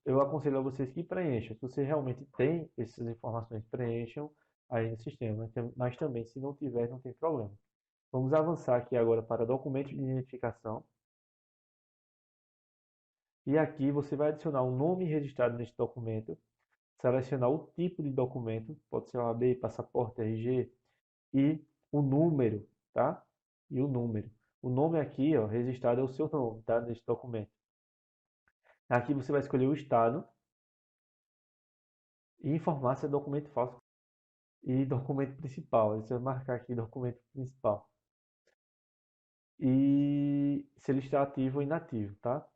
eu aconselho a vocês que preencham. Se você realmente tem essas informações, preencham aí no sistema. Mas também, se não tiver, não tem problema. Vamos avançar aqui agora para documentos de identificação. E aqui você vai adicionar um nome registrado neste documento, selecionar o tipo de documento, pode ser OAB, passaporte, RG, e o número, tá? E o número. O nome aqui, ó, registrado é o seu nome, tá? Neste documento. Aqui você vai escolher o estado e informar se é documento falso e documento principal. Você vai marcar aqui documento principal. E se ele está ativo ou inativo, tá?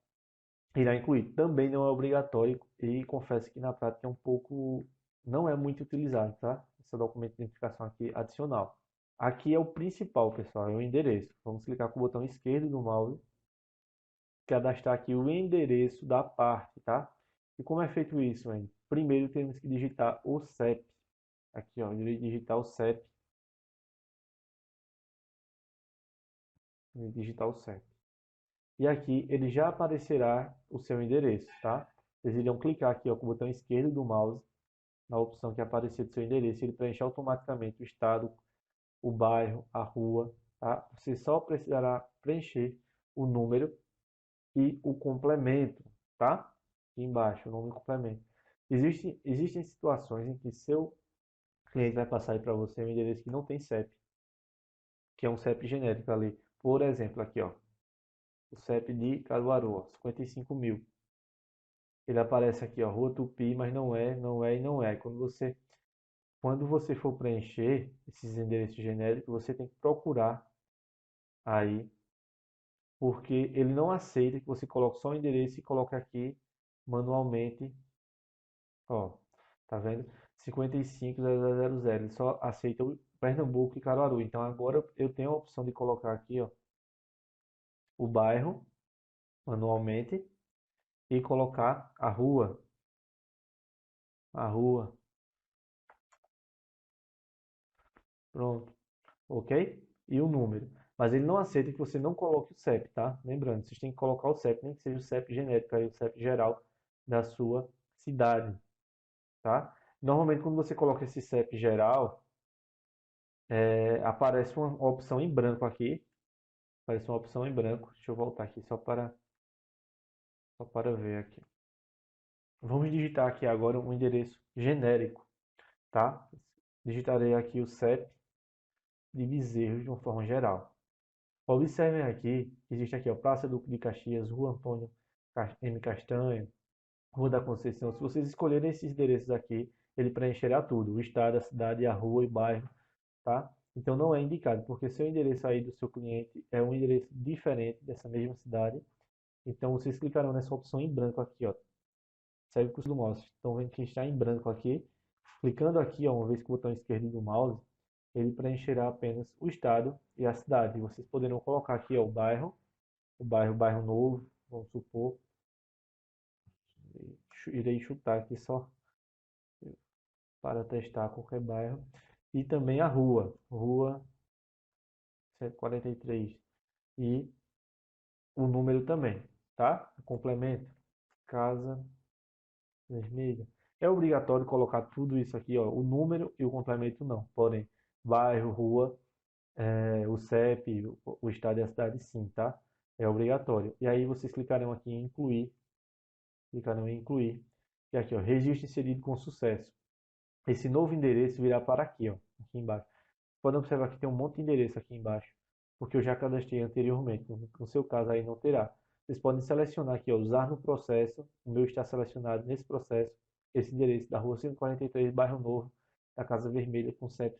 Irá incluir. Também não é obrigatório e confesso que na prática é um pouco, não é muito utilizado, tá? Esse documento de identificação aqui adicional. Aqui é o principal, pessoal, é o endereço. Vamos clicar com o botão esquerdo do mouse, cadastrar aqui o endereço da parte, tá? E como é feito isso, hein? Primeiro temos que digitar o CEP. Aqui, ó, irei digitar o CEP. Digitar o CEP. E aqui ele já aparecerá o seu endereço, tá? Vocês irão clicar aqui, ó, com o botão esquerdo do mouse na opção que aparecer do seu endereço, ele preenche automaticamente o estado, o bairro, a rua, tá? Você só precisará preencher o número e o complemento, tá? Aqui embaixo, o nome e o complemento. Existem situações em que seu cliente vai passar aí para você um endereço que não tem CEP, que é um CEP genérico ali. Por exemplo, aqui, ó, o CEP de Caruaru, ó, 55 mil. Ele aparece aqui, ó, Rua Tupi, mas não é, não é e não é. Quando você for preencher esses endereços genéricos, você tem que procurar aí, porque ele não aceita que você coloque só o endereço e coloque aqui manualmente, ó, tá vendo? 55.000, ele só aceita o Pernambuco e Caruaru. Então agora eu tenho a opção de colocar aqui, ó, o bairro manualmente e colocar a rua, pronto. Ok? E o número. Mas ele não aceita que você não coloque o CEP, tá? Lembrando, vocês têm que colocar o CEP, nem que seja o CEP genérico, aí o CEP geral da sua cidade, tá? Normalmente, quando você coloca esse CEP geral, aparece uma opção em branco aqui. Aparece uma opção em branco. Deixa eu voltar aqui só para ver aqui. Vamos digitar aqui agora um endereço genérico, tá? Digitarei aqui o CEP de Bezerros de uma forma geral. Observem aqui, existe aqui, ó, Praça Duque de Caxias, Rua Antônio M. Castanho, Rua da Conceição. Se vocês escolherem esses endereços aqui, ele preencherá tudo, o estado, a cidade, a rua e bairro, tá? Então não é indicado, porque seu endereço aí do seu cliente é um endereço diferente dessa mesma cidade. Então vocês clicarão nessa opção em branco aqui, ó. Segue o curso do mouse. Estão vendo que está em branco aqui. Clicando aqui, ó, uma vez com o botão esquerdo do mouse, ele preencherá apenas o estado e a cidade. Vocês poderão colocar aqui, ó, o bairro novo, vamos supor. Irei chutar aqui só. para testar qualquer bairro. E também a rua, rua 143. E o número também, tá? Complemento, casa vermelha. É obrigatório colocar tudo isso aqui, ó, o número e o complemento não. Porém, bairro, rua, o CEP, o estado e a cidade sim, tá? É obrigatório. E aí vocês clicarão aqui em incluir, clicarão em incluir. E aqui, ó, registro inserido com sucesso. Esse novo endereço virá para aqui, ó, aqui embaixo. Pode observar que tem um monte de endereço aqui embaixo, porque eu já cadastrei anteriormente. No seu caso aí não terá. Vocês podem selecionar aqui, ó, usar no processo. O meu está selecionado nesse processo. Esse endereço da rua 143, bairro Novo, da Casa Vermelha, com CEP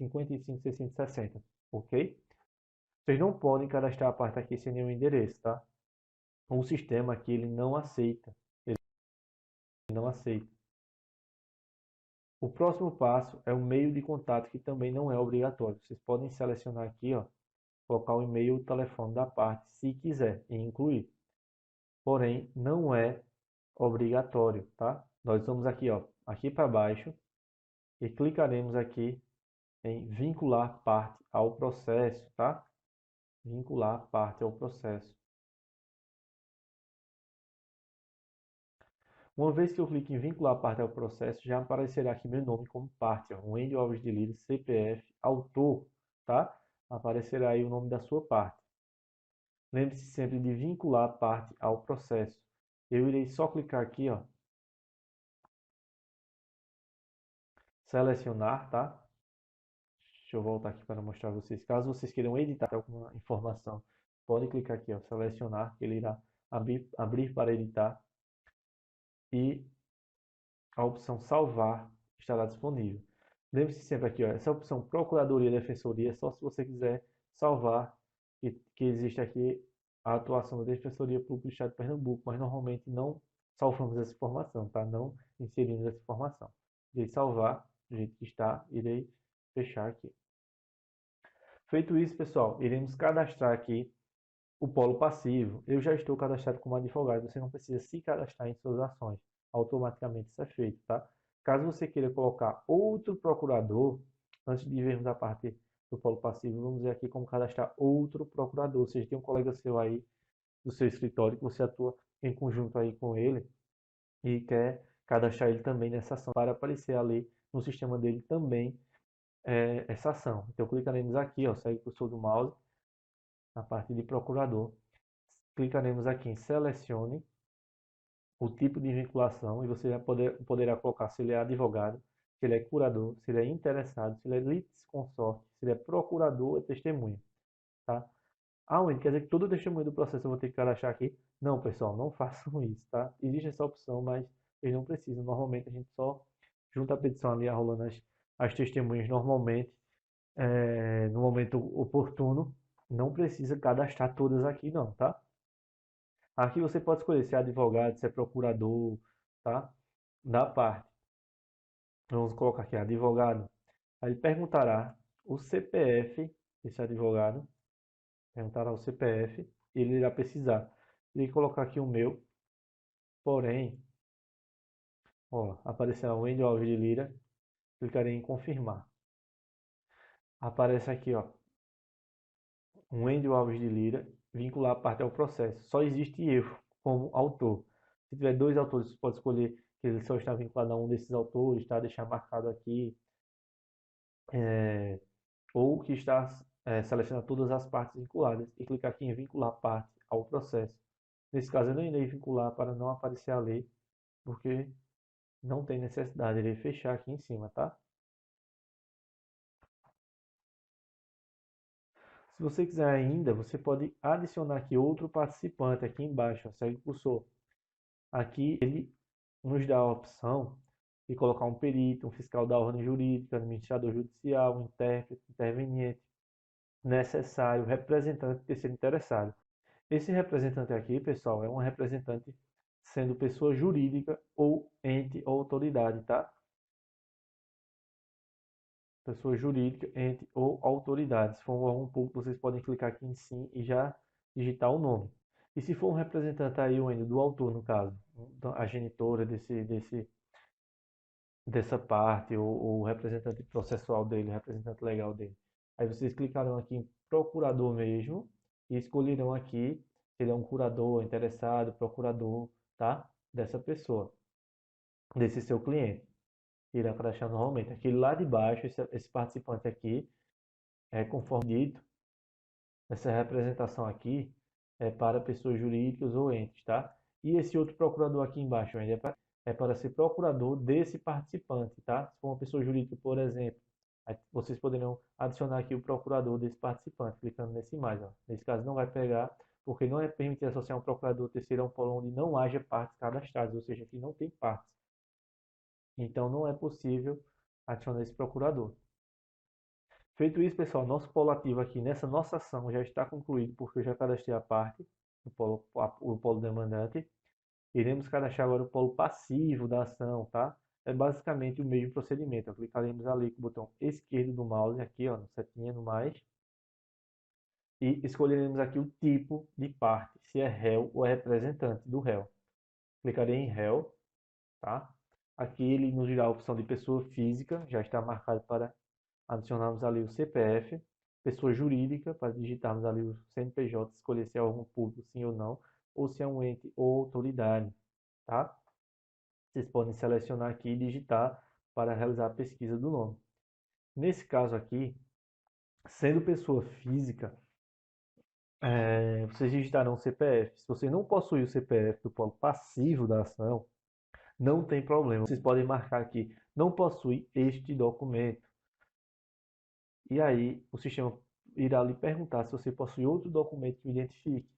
55.660, ok? Vocês não podem cadastrar a parte aqui sem nenhum endereço, tá? O sistema aqui ele não aceita. Ele não aceita. O próximo passo é o meio de contato, que também não é obrigatório. Vocês podem selecionar aqui, ó, colocar o e-mail e o telefone da parte, se quiser, e incluir. Porém, não é obrigatório, tá? Nós vamos aqui, ó, aqui para baixo e clicaremos aqui em vincular parte ao processo, tá? Vincular parte ao processo. Uma vez que eu clique em vincular parte ao processo, já aparecerá aqui meu nome como parte, ó, Wendel Alves de Lira, CPF, autor, tá? Aparecerá aí o nome da sua parte. Lembre-se sempre de vincular a parte ao processo. Eu irei só clicar aqui, ó, selecionar, tá? Deixa eu voltar aqui para mostrar a vocês. Caso vocês queiram editar alguma informação, pode clicar aqui, ó, selecionar, que ele irá abrir para editar. E a opção salvar estará disponível. Lembre-se sempre aqui, ó, essa opção Procuradoria e Defensoria é só se você quiser salvar que existe aqui a atuação da Defensoria Pública do Estado de Pernambuco, mas normalmente não salvamos essa informação, tá? Não inserimos essa informação. Irei salvar do jeito que está, irei fechar aqui. Feito isso, pessoal, iremos cadastrar aqui o polo passivo. Eu já estou cadastrado como advogado, você não precisa se cadastrar em suas ações. Automaticamente isso é feito, tá? Caso você queira colocar outro procurador, antes de vermos a parte do polo passivo, vamos ver aqui como cadastrar outro procurador. Ou seja, tem um colega seu aí do seu escritório que você atua em conjunto aí com ele e quer cadastrar ele também nessa ação para aparecer ali no sistema dele também essa ação. Então clicaremos aqui, ó, segue o cursor do mouse na parte de procurador. Clicaremos aqui em selecione o tipo de vinculação e você já poderá colocar se ele é advogado, se ele é curador, se ele é interessado, se ele é litisconsorte, se ele é procurador ou testemunha, tá? Aonde? Quer dizer que todo testemunho do processo eu vou ter que cadastrar aqui? Não, pessoal, não façam isso, tá? Existe essa opção, mas eles não precisam. Normalmente a gente só junta a petição ali, rolando as testemunhas normalmente, no momento oportuno. Não precisa cadastrar todas aqui não, tá? Aqui você pode escolher se é advogado, se é procurador, tá? Da parte. Vamos colocar aqui, advogado. Aí ele perguntará o CPF desse advogado. Perguntará o CPF. Ele irá precisar. Irei colocar aqui o meu. Porém, ó, aparecerá o Wendel Alves de Lira. Clicarei em confirmar. Aparece aqui, ó, um Wendel Alves de Lira. Vincular a parte ao processo. Só existe eu como autor. Se tiver dois autores, você pode escolher que ele só está vinculado a um desses autores, tá? Deixar marcado aqui. Ou que está selecionando todas as partes vinculadas e clicar aqui em vincular parte ao processo. Nesse caso, eu não irei vincular para não aparecer a lei, porque não tem necessidade. Irei fechar aqui em cima, tá? Se você quiser ainda, você pode adicionar aqui outro participante aqui embaixo, segue o cursor. Aqui ele nos dá a opção de colocar um perito, um fiscal da ordem jurídica, administrador judicial, um intérprete, interveniente, necessário, representante, terceiro interessado. Esse representante aqui, pessoal, é um representante sendo pessoa jurídica ou ente ou autoridade, tá? Pessoa jurídica, ente ou autoridade. Se for um órgão público, vocês podem clicar aqui em sim e já digitar o nome. E se for um representante aí, o do autor, no caso, a genitora dessa parte, o representante processual dele, o representante legal dele. Aí vocês clicarão aqui em procurador mesmo e escolherão aqui se ele é um curador, interessado, procurador, tá? Dessa pessoa, desse seu cliente. Irá cadastrar normalmente. Aquele lá de baixo, esse participante aqui, conforme dito, essa representação aqui é para pessoas jurídicas ou entes, tá? E esse outro procurador aqui embaixo ainda é para ser procurador desse participante, tá? Se for uma pessoa jurídica, por exemplo, aí vocês poderão adicionar aqui o procurador desse participante, clicando nesse mais, ó. Nesse caso não vai pegar, porque não é permitido associar um procurador terceiro a um polo onde não haja partes cadastradas, ou seja, aqui não tem partes. Então não é possível adicionar esse procurador. Feito isso, pessoal, nosso polo ativo aqui nessa nossa ação já está concluído, porque eu já cadastrei a parte do polo demandante. Iremos cadastrar agora o polo passivo da ação, tá? É basicamente o mesmo procedimento. Clicaremos ali com o botão esquerdo do mouse, aqui, ó, no setinha no mais, e escolheremos aqui o tipo de parte, se é réu ou é representante do réu. Clicarei em réu, tá? Aqui ele nos dirá a opção de pessoa física, já está marcado para adicionarmos ali o CPF, pessoa jurídica, para digitarmos ali o CNPJ, escolher se é órgão público, sim ou não, ou se é um ente ou autoridade, tá? Vocês podem selecionar aqui e digitar para realizar a pesquisa do nome. Nesse caso aqui, sendo pessoa física, vocês digitarão o CPF. Se você não possui o CPF do polo passivo da ação, não tem problema. Vocês podem marcar aqui, não possui este documento. E aí o sistema irá lhe perguntar se você possui outro documento que o identifique.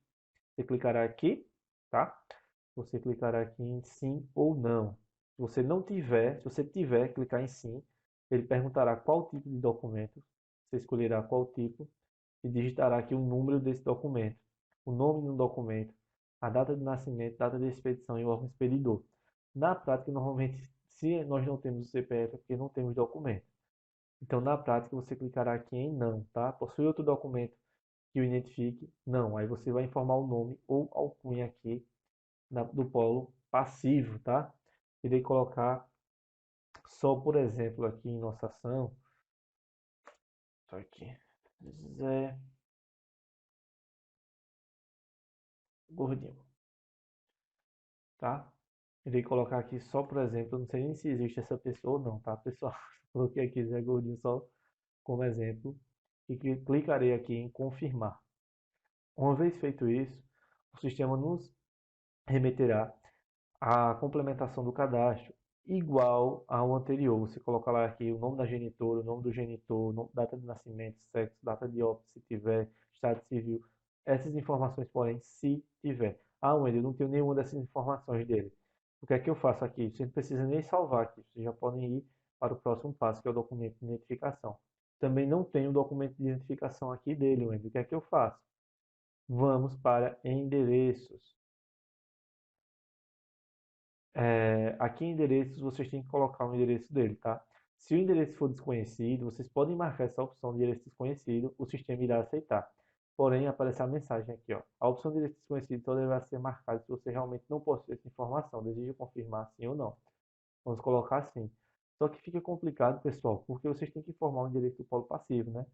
Você clicará aqui, tá? Você clicará aqui em sim ou não. Se você não tiver, se você tiver, clicar em sim, ele perguntará qual tipo de documento. Você escolherá qual tipo e digitará aqui o número desse documento, o nome do documento, a data de nascimento, data de expedição e o órgão expedidor. Na prática, normalmente, se nós não temos o CPF, é porque não temos documento. Então, na prática, você clicará aqui em não, tá? Possui outro documento que o identifique? Não. Aí você vai informar o nome ou alcunha aqui do polo passivo, tá? Irei colocar só, por exemplo, aqui em nossa ação, só aqui, Zé Gordinho, tá? Irei colocar aqui só, por exemplo, eu não sei nem se existe essa pessoa ou não, tá, pessoal? Coloquei aqui Zé Gordinho só como exemplo e clicarei aqui em confirmar. Uma vez feito isso, o sistema nos remeterá a complementação do cadastro igual ao anterior. Você coloca lá aqui o nome da genitora, o nome do genitor, data de nascimento, sexo, data de óbito, se tiver, estado civil. Essas informações, porém, se tiver. Ah, Wendel, eu não tenho nenhuma dessas informações dele. O que é que eu faço aqui? Você não precisa nem salvar aqui. Vocês já podem ir para o próximo passo, que é o documento de identificação. Também não tenho o documento de identificação aqui dele, Wendel. O que é que eu faço? Vamos para endereços. Aqui em endereços vocês têm que colocar o endereço dele, tá? Se o endereço for desconhecido, vocês podem marcar essa opção de endereço desconhecido, o sistema irá aceitar. Porém, aparece a mensagem aqui, ó. A opção de endereço desconhecido só deverá ser marcada se você realmente não possui essa informação, deseja confirmar sim ou não. Vamos colocar sim. Só que fica complicado, pessoal, porque vocês têm que informar o endereço do polo passivo, né?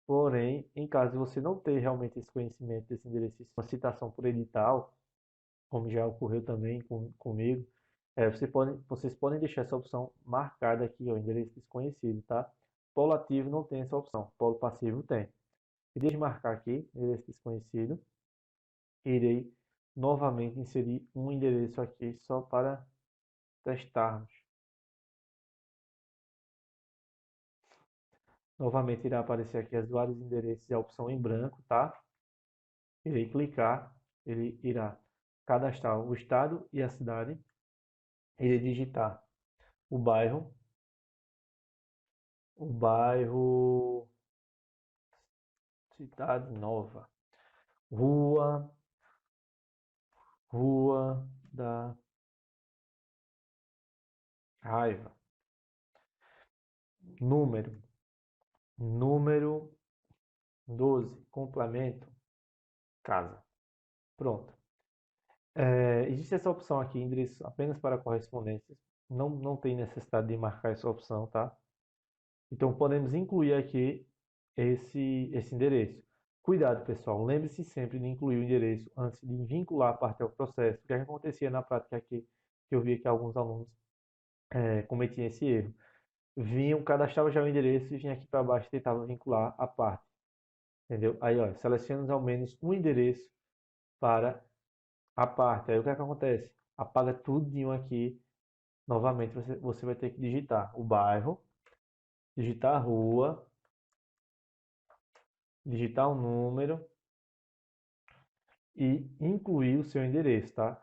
Porém, em caso de você não ter realmente esse conhecimento desse endereço, uma citação por edital, como já ocorreu também comigo, vocês podem deixar essa opção marcada aqui, ó, endereço desconhecido, tá? Polo ativo não tem essa opção, polo passivo tem. Irei desmarcar aqui, endereço desconhecido, irei novamente inserir um endereço aqui só para testarmos. Novamente irá aparecer aqui os vários endereços e a opção em branco, tá? Irei clicar, ele irá cadastrar o estado e a cidade, irei digitar o bairro Cidade Nova, Rua, Rua da Raiva, número, número 12, complemento, casa. Pronto. Existe essa opção aqui, endereço apenas para correspondências. não tem necessidade de marcar essa opção, tá? Então podemos incluir aqui esse endereço. Cuidado, pessoal, lembre-se sempre de incluir o endereço antes de vincular a parte ao processo. O que acontecia na prática aqui, que eu vi que alguns alunos cometiam esse erro. Vinham, cadastrava já o endereço e vinha aqui para baixo e tentava vincular a parte, entendeu? Aí, ó, seleciona ao menos um endereço para a parte. Aí o que é que acontece? Apaga tudinho aqui. Novamente você vai ter que digitar o bairro, digitar a rua, digitar o número e incluir o seu endereço, tá?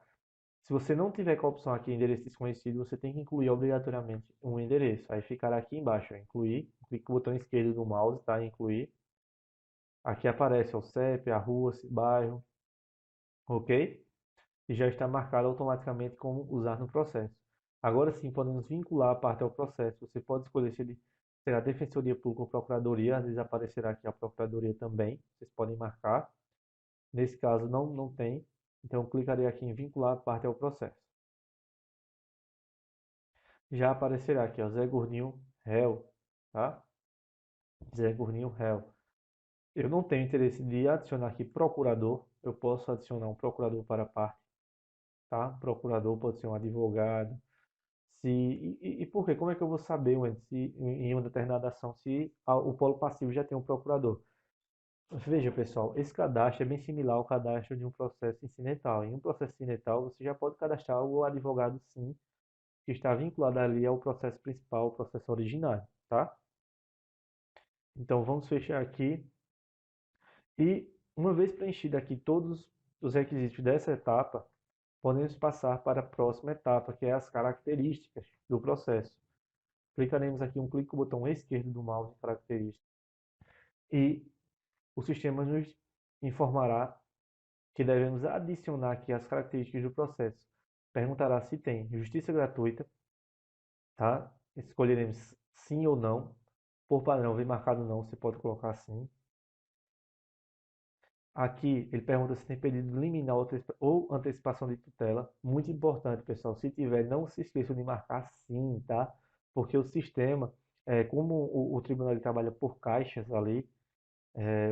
Se você não tiver com a opção aqui endereço desconhecido, você tem que incluir obrigatoriamente um endereço. Aí ficará aqui embaixo, ó, incluir, clique no botão esquerdo do mouse, tá? Incluir. Aqui aparece o CEP, a rua, bairro, ok? E já está marcado automaticamente como usar no processo. Agora sim, podemos vincular a parte ao processo. Você pode escolher se ele será Defensoria Pública ou Procuradoria. Às vezes aparecerá aqui a Procuradoria também. Vocês podem marcar. Nesse caso, não tem. Então, eu clicarei aqui em vincular a parte ao processo. Já aparecerá aqui, ó, Zé Gordinho réu, tá? Zé Gordinho réu. Eu não tenho interesse de adicionar aqui procurador. Eu posso adicionar um procurador para a parte, tá? Procurador pode ser um advogado. E por quê? Como é que eu vou saber, Wendy, se em uma determinada ação, se o polo passivo já tem um procurador? Veja, pessoal, esse cadastro é bem similar ao cadastro de um processo incidental. Em um processo incidental, você já pode cadastrar o advogado, sim, que está vinculado ali ao processo principal, o processo originário, tá? Então, vamos fechar aqui. E, uma vez preenchido aqui todos os requisitos dessa etapa, podemos passar para a próxima etapa, que é as características do processo. Clicaremos aqui um clique com o botão esquerdo do mouse em características e o sistema nos informará que devemos adicionar aqui as características do processo. Perguntará se tem justiça gratuita, tá? Escolheremos sim ou não. Por padrão, vem marcado não, você pode colocar sim. Aqui ele pergunta se tem pedido liminar ou antecipação de tutela. Muito importante, pessoal. Se tiver, não se esqueçam de marcar sim, tá? Porque o sistema, como o tribunal ele trabalha por caixas ali,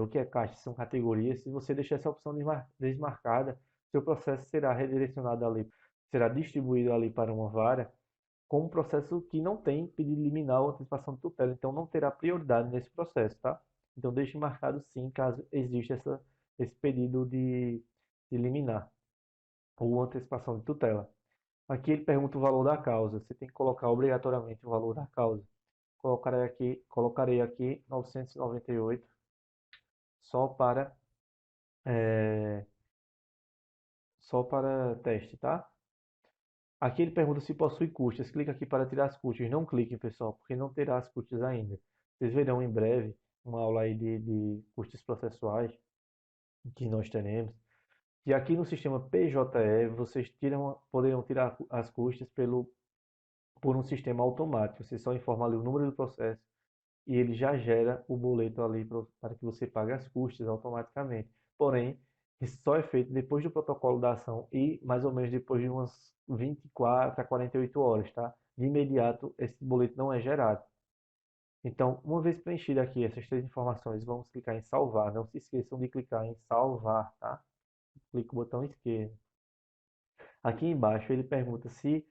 o que é caixa são categorias. Se você deixar essa opção desmarcada, seu processo será redirecionado ali, será distribuído ali para uma vara com um processo que não tem pedido liminar ou antecipação de tutela. Então não terá prioridade nesse processo, tá? Então deixe marcado sim, caso exista esse pedido de liminar ou antecipação de tutela. Aqui ele pergunta o valor da causa. Você tem que colocar obrigatoriamente o valor da causa. Colocarei aqui 998 só para é, só para teste, tá? Aqui ele pergunta se possui custas. Clica aqui para tirar as custas. Não cliquem, pessoal, porque não terá as custas ainda. Vocês verão em breve uma aula aí de custas processuais que nós teremos. E aqui no sistema PJE, vocês poderão tirar as custas por um sistema automático. Você só informa ali o número do processo e ele já gera o boleto ali para que você pague as custas automaticamente. Porém, isso só é feito depois do protocolo da ação e mais ou menos depois de umas 24 a 48 horas, tá? De imediato, esse boleto não é gerado. Então, uma vez preenchida aqui essas três informações, vamos clicar em salvar. Não se esqueçam de clicar em salvar, tá? Clique no botão esquerdo. Aqui embaixo ele pergunta se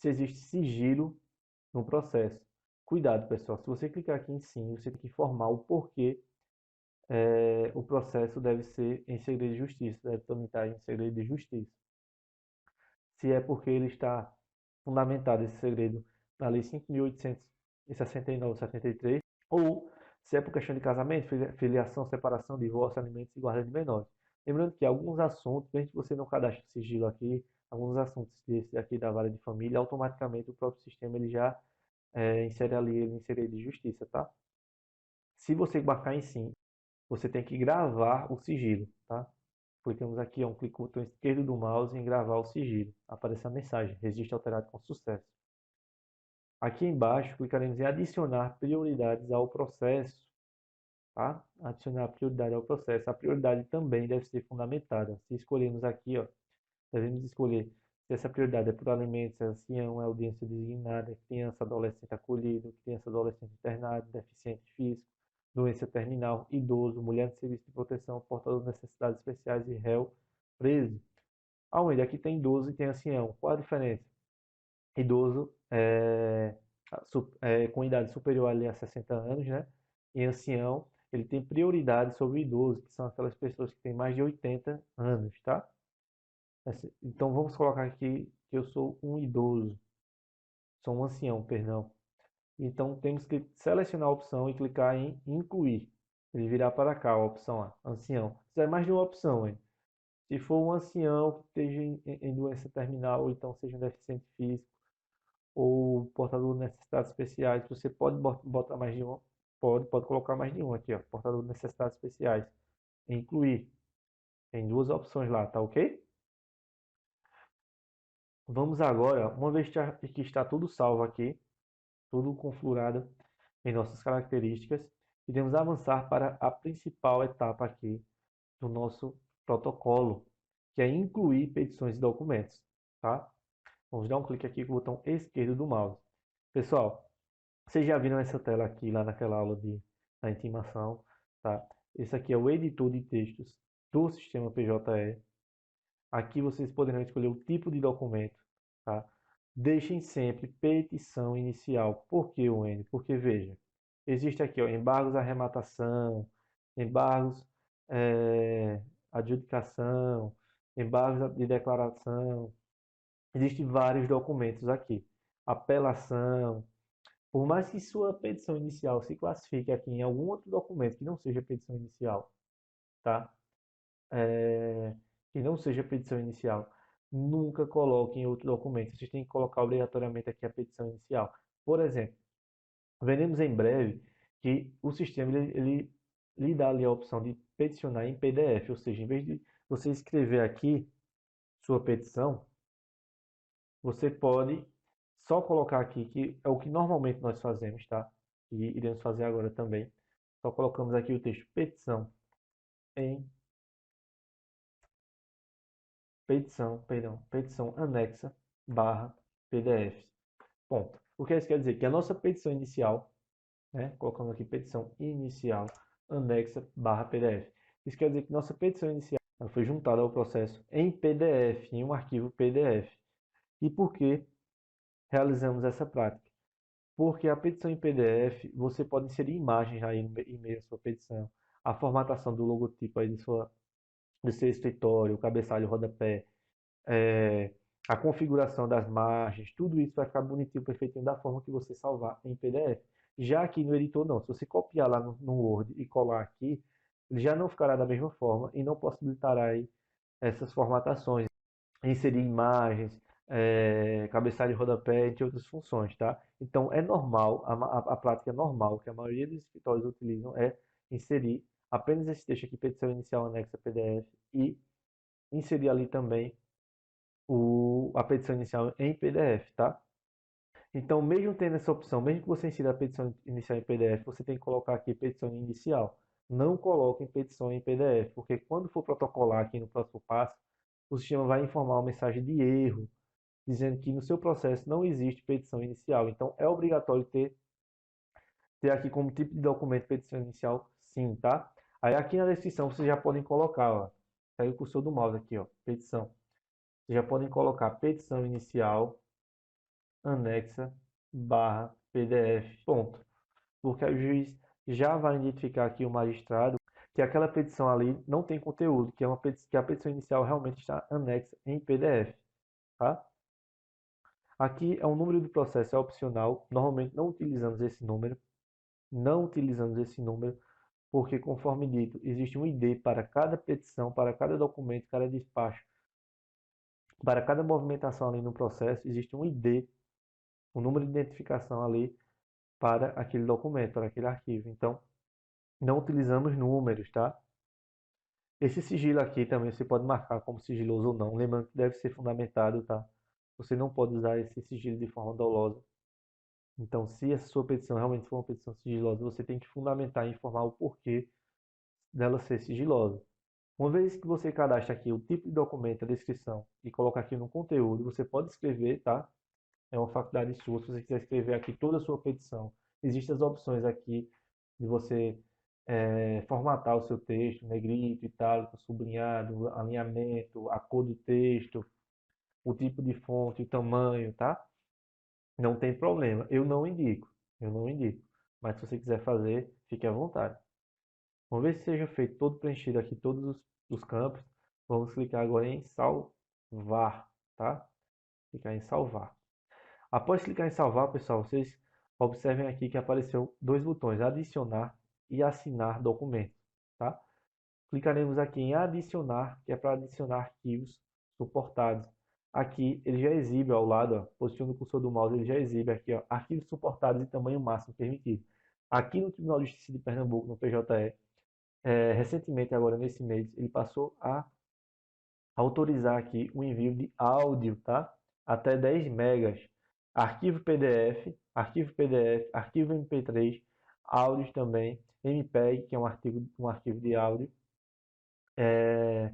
existe sigilo no processo. Cuidado, pessoal. Se você clicar aqui em sim, você tem que informar o porquê o processo deve ser em segredo de justiça, deve tramitar em segredo de justiça. Se é porque ele está fundamentado esse segredo na Lei 5.869/73, ou se é por questão de casamento, filiação, separação, divórcio, alimentos e guarda de menores. Lembrando que alguns assuntos, mesmo que você não cadastre sigilo aqui, alguns assuntos desse aqui da vara de família, automaticamente o próprio sistema ele já insere ali ele em segredo de justiça, tá? Se você marcar em sim, você tem que gravar o sigilo, tá? Clicamos aqui, clique no botão esquerdo do mouse em gravar o sigilo. Aparece a mensagem, registro alterado com sucesso. Aqui embaixo, clicaremos em adicionar prioridades ao processo, tá? Adicionar prioridade ao processo. A prioridade também deve ser fundamentada. Se escolhermos aqui, ó, devemos escolher Se essa prioridade é por alimentos, é ancião, é audiência designada, criança, adolescente acolhido, criança, adolescente internado, deficiente físico, doença terminal, idoso, mulher de serviço de proteção, portador de necessidades especiais e réu preso. Aonde aqui tem idoso e tem ancião. Qual a diferença? Idoso com idade superior ali a 60 anos, né? E ancião, ele tem prioridade sobre o idoso, que são aquelas pessoas que têm mais de 80 anos, tá? Então vamos colocar aqui que eu sou um idoso, sou um ancião, perdão. Então temos que selecionar a opção e clicar em incluir. Ele virá para cá a opção A, ancião. Isso é mais de uma opção, hein? Se for um ancião que esteja em doença terminal, ou então seja um deficiente físico, ou portador de necessidades especiais, você pode botar mais de um, pode colocar mais de um aqui, ó, portador de necessidades especiais. Incluir. Tem duas opções lá, tá ok? Vamos agora, uma vez que está tudo salvo aqui, tudo configurado em nossas características, iremos avançar para a principal etapa aqui do nosso protocolo, que é incluir petições e documentos, tá? Vamos dar um clique aqui com o botão esquerdo do mouse. Pessoal, vocês já viram essa tela aqui lá naquela aula da intimação, tá? Esse aqui é o editor de textos do sistema PJE. Aqui vocês poderão escolher o tipo de documento, tá? Deixem sempre petição inicial. Por que, Wendy? Porque, veja, existe aqui, ó, embargos à arrematação, embargos adjudicação, embargos de declaração. Existem vários documentos aqui. Apelação. Por mais que sua petição inicial se classifique aqui em algum outro documento que não seja petição inicial, tá? Que não seja petição inicial, nunca coloque em outro documento. Vocês têm que colocar obrigatoriamente aqui a petição inicial. Por exemplo, veremos em breve que o sistema ele lhe dá ali a opção de peticionar em PDF, ou seja, em vez de você escrever aqui sua petição, você pode só colocar aqui, que é o que normalmente nós fazemos, tá? E iremos fazer agora também. Só colocamos aqui o texto petição em petição anexa barra PDF. Ponto. O que isso quer dizer? Que a nossa petição inicial, né, colocando aqui petição inicial anexa barra PDF. Isso quer dizer que nossa petição inicial foi juntada ao processo em PDF, em um arquivo PDF. E por que realizamos essa prática? Porque a petição em PDF, você pode inserir imagens aí em meio à sua petição, a formatação do logotipo aí do seu escritório, o cabeçalho, o rodapé, é, a configuração das margens, tudo isso vai ficar bonitinho, perfeitinho, da forma que você salvar em PDF. Já aqui no editor não, se você copiar lá no Word e colar aqui, ele já não ficará da mesma forma e não possibilitará aí essas formatações, inserir imagens, cabeçalho e rodapé, entre outras funções, tá? Então é normal, a prática normal que a maioria dos escritórios utilizam é inserir apenas esse texto aqui, petição inicial anexa PDF, e inserir ali também a petição inicial em PDF, tá? Então, mesmo tendo essa opção, mesmo que você insira a petição inicial em PDF, você tem que colocar aqui petição inicial. Não coloque em petição em PDF, porque quando for protocolar aqui no próximo passo, o sistema vai informar uma mensagem de erro, dizendo que no seu processo não existe petição inicial. Então, é obrigatório ter aqui como tipo de documento petição inicial, sim, tá? Aí aqui na descrição vocês já podem colocar, ó, aí o cursor do mouse aqui, ó, petição. Vocês já podem colocar petição inicial anexa barra PDF, ponto. Porque aí o juiz já vai identificar aqui o magistrado que aquela petição ali não tem conteúdo, que é que a petição inicial realmente está anexa em PDF, tá? Aqui é o número do processo, é opcional. Normalmente não utilizamos esse número. Não utilizamos esse número porque, conforme dito, existe um ID para cada petição, para cada documento, cada despacho, para cada movimentação ali no processo, existe um ID, um número de identificação ali para aquele documento, para aquele arquivo. Então, não utilizamos números, tá? Esse sigilo aqui também você pode marcar como sigiloso ou não, lembrando que deve ser fundamentado, tá? Você não pode usar esse sigilo de forma dolosa. Então, se a sua petição realmente for uma petição sigilosa, você tem que fundamentar e informar o porquê dela ser sigilosa. Uma vez que você cadastra aqui o tipo de documento, a descrição e coloca aqui no conteúdo, você pode escrever, tá? É uma faculdade sua. Se você quiser escrever aqui toda a sua petição, existem as opções aqui de você formatar o seu texto, negrito, itálico, sublinhado, alinhamento, a cor do texto, o tipo de fonte, o tamanho, tá? Não tem problema. Eu não indico. Mas se você quiser fazer, fique à vontade. Uma vez que seja feito todo preenchido aqui, todos os campos, vamos clicar agora em salvar, tá? Clicar em salvar. Após clicar em salvar, pessoal, vocês observem aqui que apareceu dois botões, adicionar e assinar documento, tá? Clicaremos aqui em adicionar, que é para adicionar arquivos suportados. Aqui ele já exibe ao lado, ó, posicione o cursor do mouse, ele já exibe aqui, ó, arquivos suportados em tamanho máximo permitido. Aqui no Tribunal de Justiça de Pernambuco, no PJE, recentemente, agora nesse mês, ele passou a autorizar aqui o envio de áudio, tá? Até 10 megas. Arquivo PDF, arquivo MP3, áudios também, MPEG, que é um arquivo de áudio, é,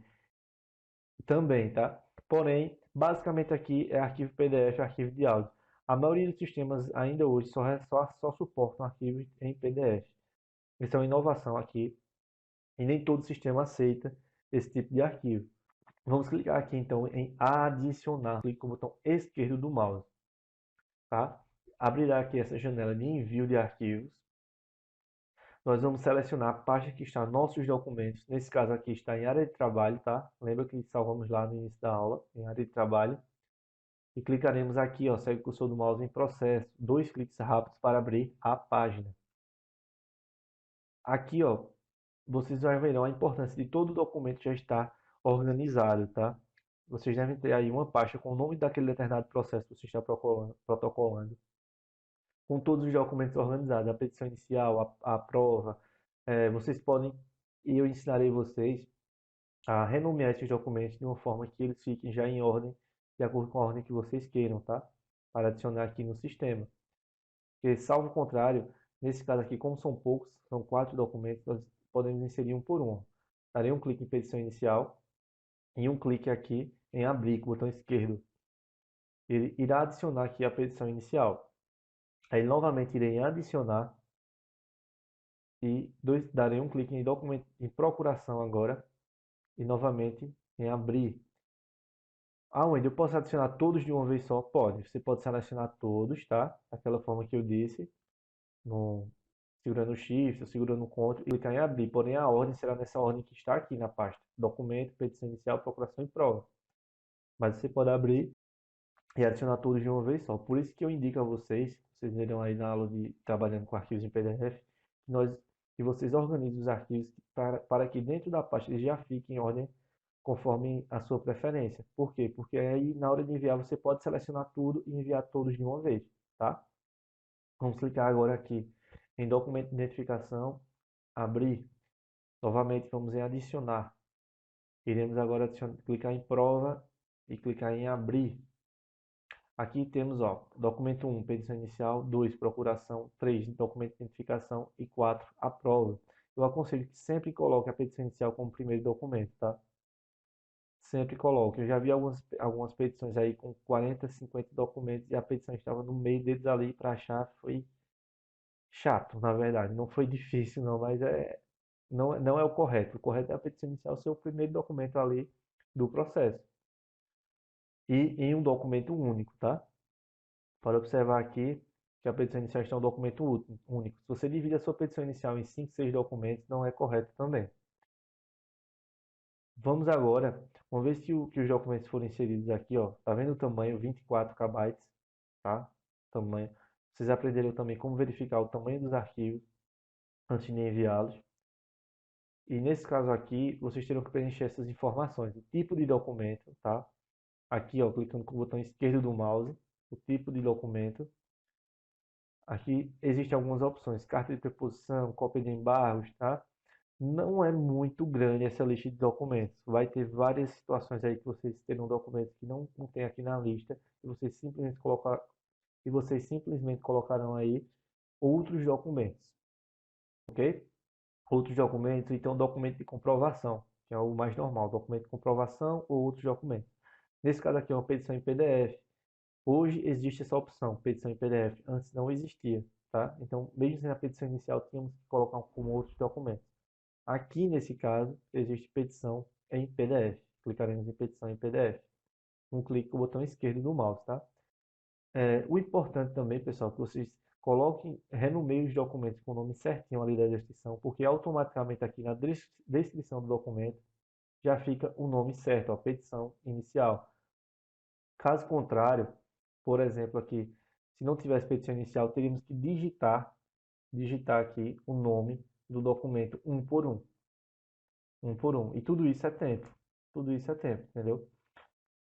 também, tá? Porém, basicamente aqui é arquivo PDF, arquivo de áudio. A maioria dos sistemas ainda hoje só suportam arquivos em PDF. Isso é uma inovação aqui e nem todo sistema aceita esse tipo de arquivo. Vamos clicar aqui então em adicionar, clique com o botão esquerdo do mouse, tá? Abrirá aqui essa janela de envio de arquivos. Nós vamos selecionar a pasta que está nossos documentos, nesse caso aqui está em área de trabalho, tá? Lembra que salvamos lá no início da aula, em área de trabalho. E clicaremos aqui, ó, segue o cursor do mouse em processo, 2 cliques rápidos para abrir a página. Aqui, ó, vocês já verão a importância de todo o documento já estar organizado, tá? Vocês devem ter aí uma pasta com o nome daquele determinado processo que você está protocolando, com todos os documentos organizados, a petição inicial, a prova. Vocês podem, e eu ensinarei vocês a renomear esses documentos de uma forma que eles fiquem já em ordem, de acordo com a ordem que vocês queiram, tá? Para adicionar aqui no sistema. Porque, salvo o contrário, nesse caso aqui, como são poucos, são 4 documentos, nós podemos inserir um por um. Darei um clique em petição inicial e um clique aqui em abrir com o botão esquerdo. Ele irá adicionar aqui a petição inicial. Aí novamente irei em adicionar e darei um clique em documento em procuração agora e novamente em abrir. Aonde eu posso adicionar todos de uma vez só? Pode. Você pode selecionar todos, tá? Daquela forma que eu disse, no, segurando o Shift, segurando o Ctrl e clicar em abrir. Porém, a ordem será nessa ordem que está aqui na pasta: documento, petição inicial, procuração e prova. Mas você pode abrir e adicionar todos de uma vez só. Por isso que eu indico a vocês verão aí na aula de trabalhando com arquivos em PDF, que vocês organizem os arquivos para que dentro da pasta eles já fiquem em ordem conforme a sua preferência. Por quê? Porque aí na hora de enviar você pode selecionar tudo e enviar todos de uma vez, tá? Vamos clicar agora aqui em documento de identificação, abrir. Novamente vamos em adicionar. Iremos agora clicar em prova e clicar em abrir. Aqui temos, ó, documento 1, petição inicial, 2, procuração, 3, documento de identificação e 4, a prova. Eu aconselho que sempre coloque a petição inicial como primeiro documento, tá? Sempre coloque. Eu já vi algumas petições aí com 40, 50 documentos e a petição estava no meio deles ali para achar. Foi chato, na verdade. Não foi difícil, não, mas não é o correto. O correto é a petição inicial ser o primeiro documento ali do processo. E em um documento único, tá? Pode observar aqui que a petição inicial está em um documento único. Se você divide a sua petição inicial em 5, 6 documentos, não é correto também. Vamos agora, uma vez que os documentos foram inseridos aqui, ó, tá vendo o tamanho 24 KB, tá? Tamanho. Vocês aprenderam também como verificar o tamanho dos arquivos antes de enviá-los. E nesse caso aqui, vocês terão que preencher essas informações. O tipo de documento, tá? Aqui, ó, clicando com o botão esquerdo do mouse, o tipo de documento. Aqui existem algumas opções, carta de preposição, cópia de embargos, tá? Não é muito grande essa lista de documentos. Vai ter várias situações aí que vocês terão documentos que não tem aqui na lista e vocês simplesmente colocarão aí outros documentos, ok? Outros documentos, então documento de comprovação. que é o mais normal, documento de comprovação ou outros documentos. Nesse caso aqui é uma petição em PDF. Hoje existe essa opção, petição em PDF. Antes não existia, tá? Então, mesmo sem a petição inicial, tínhamos que colocar como outros documentos. Aqui, nesse caso, existe petição em PDF. Clicaremos em petição em PDF. Um clique com o botão esquerdo do mouse, tá? O importante também, pessoal, é que vocês coloquem, renomeiem os documentos com o nome certinho ali da descrição, porque automaticamente aqui na descrição do documento já fica o nome certo, a petição inicial. Caso contrário, por exemplo, aqui, se não tivesse petição inicial, teríamos que digitar aqui o nome do documento um por um, um por um. E tudo isso é tempo. Tudo isso é tempo, entendeu?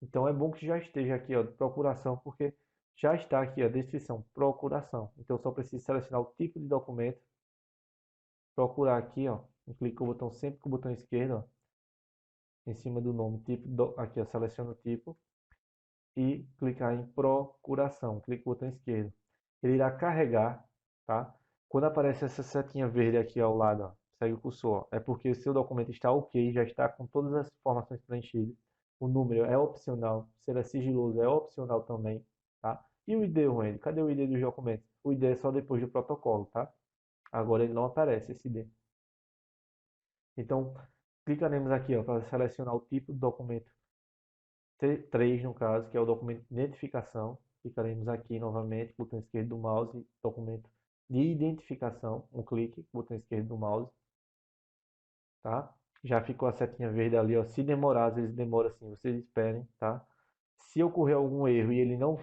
Então é bom que já esteja aqui, ó, procuração, porque já está aqui a descrição, procuração. Então só preciso selecionar o tipo de documento, procurar aqui, ó, clique com o botão sempre com o botão esquerdo, ó, em cima do nome, tipo, aqui, ó, seleciono o tipo e clicar em procuração, clique com o botão esquerdo. Ele irá carregar, tá? Quando aparece essa setinha verde aqui ao lado, ó, segue o cursor, ó, é porque o seu documento está ok, já está com todas as informações preenchidas. O número é opcional, ser é sigiloso é opcional também, tá? E o ID, Wendy? Cadê o ID dos documentos? O ID é só depois do protocolo, tá? Agora ele não aparece, esse ID. Então, clicaremos aqui, ó, para selecionar o tipo de documento T3, no caso, que é o documento de identificação. Clicaremos aqui novamente, botão esquerdo do mouse, documento de identificação, um clique, botão esquerdo do mouse, tá? Já ficou a setinha verde ali, ó. Se demorar, às vezes demora assim, vocês esperem, tá? Se ocorrer algum erro e ele não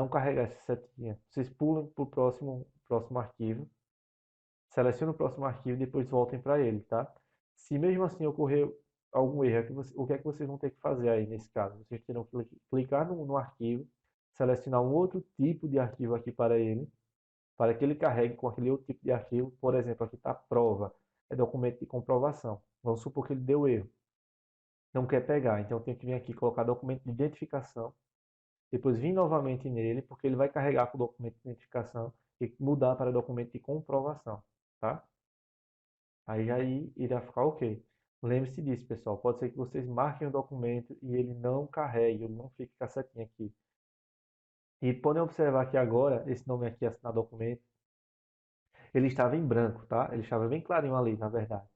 carregar essa setinha, vocês pulam para o próximo arquivo, selecionem o próximo arquivo e depois voltem para ele, tá? Se mesmo assim ocorrer algum erro, o que é que vocês vão ter que fazer aí nesse caso? Vocês terão que clicar no arquivo, selecionar um outro tipo de arquivo aqui para que ele carregue com aquele outro tipo de arquivo. Por exemplo, aqui está prova, é documento de comprovação. Vamos supor que ele deu erro, não quer pegar, então eu tenho que vir aqui colocar documento de identificação, depois vir novamente nele, porque ele vai carregar com o documento de identificação e mudar para documento de comprovação, tá? Aí irá ficar ok. Lembre-se disso, pessoal. Pode ser que vocês marquem o documento e ele não carregue, ele não fique com a setinha aqui. E podem observar que agora, esse nome aqui, assinar documento, ele estava em branco, tá? Ele estava bem clarinho ali, na verdade.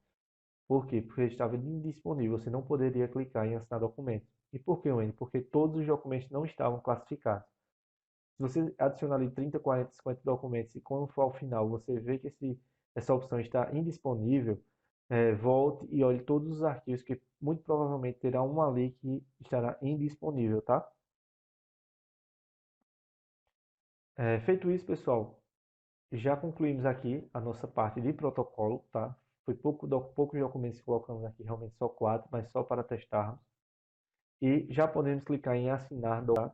Por quê? Porque ele estava indisponível, você não poderia clicar em assinar documento. E por que, Wendy? Porque todos os documentos não estavam classificados. Se você adicionar ali 30, 40, 50 documentos e quando for ao final você vê que essa opção está indisponível, volte e olhe todos os arquivos que muito provavelmente terá um ali que estará indisponível, tá? Feito isso, pessoal, já concluímos aqui a nossa parte de protocolo, tá? Foi poucos documentos que colocamos aqui, realmente só 4, mas só para testarmos. E já podemos clicar em assinar, tá?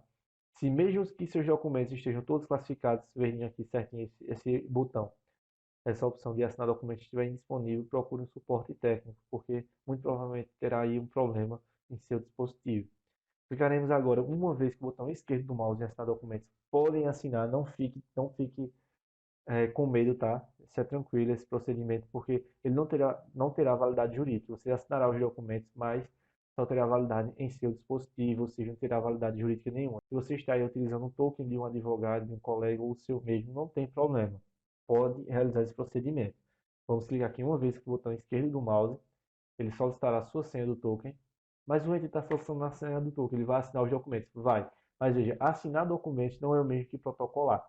Se mesmo que seus documentos estejam todos classificados, verem aqui certinho esse botão, essa opção de assinar documento estiver indisponível, procure um suporte técnico, porque muito provavelmente terá aí um problema em seu dispositivo. Clicaremos agora, uma vez que o botão esquerdo do mouse em assinar documentos, podem assinar, não fique com medo, tá? Isso é tranquilo, esse procedimento, porque ele não terá validade jurídica. Você assinará os documentos, mas só terá validade em seu dispositivo, ou seja, não terá validade jurídica nenhuma. Se você está aí utilizando um token de um advogado, de um colega ou o seu mesmo, não tem problema. Pode realizar esse procedimento. Vamos clicar aqui uma vez com o botão esquerdo do mouse, ele solicitará a sua senha do token, mas o ente está solicitando a senha do token, ele vai assinar os documentos, vai. Mas veja, assinar documentos não é o mesmo que protocolar,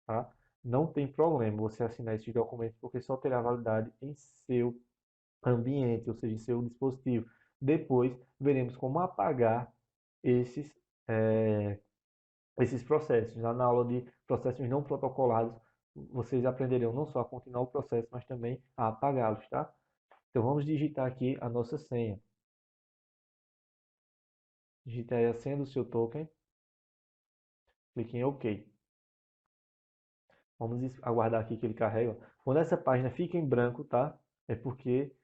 tá? Não tem problema você assinar esses documentos, porque só terá validade em seu ambiente, ou seja, em seu dispositivo. Depois veremos como apagar esses, eh, esses processos. Já na aula de processos não protocolados, vocês aprenderão não só a continuar o processo, mas também a apagá-los, tá? Então vamos digitar aqui a nossa senha. Digite aí a senha do seu token, clique em OK. Vamos aguardar aqui que ele carrega. Quando essa página fica em branco, tá? É porque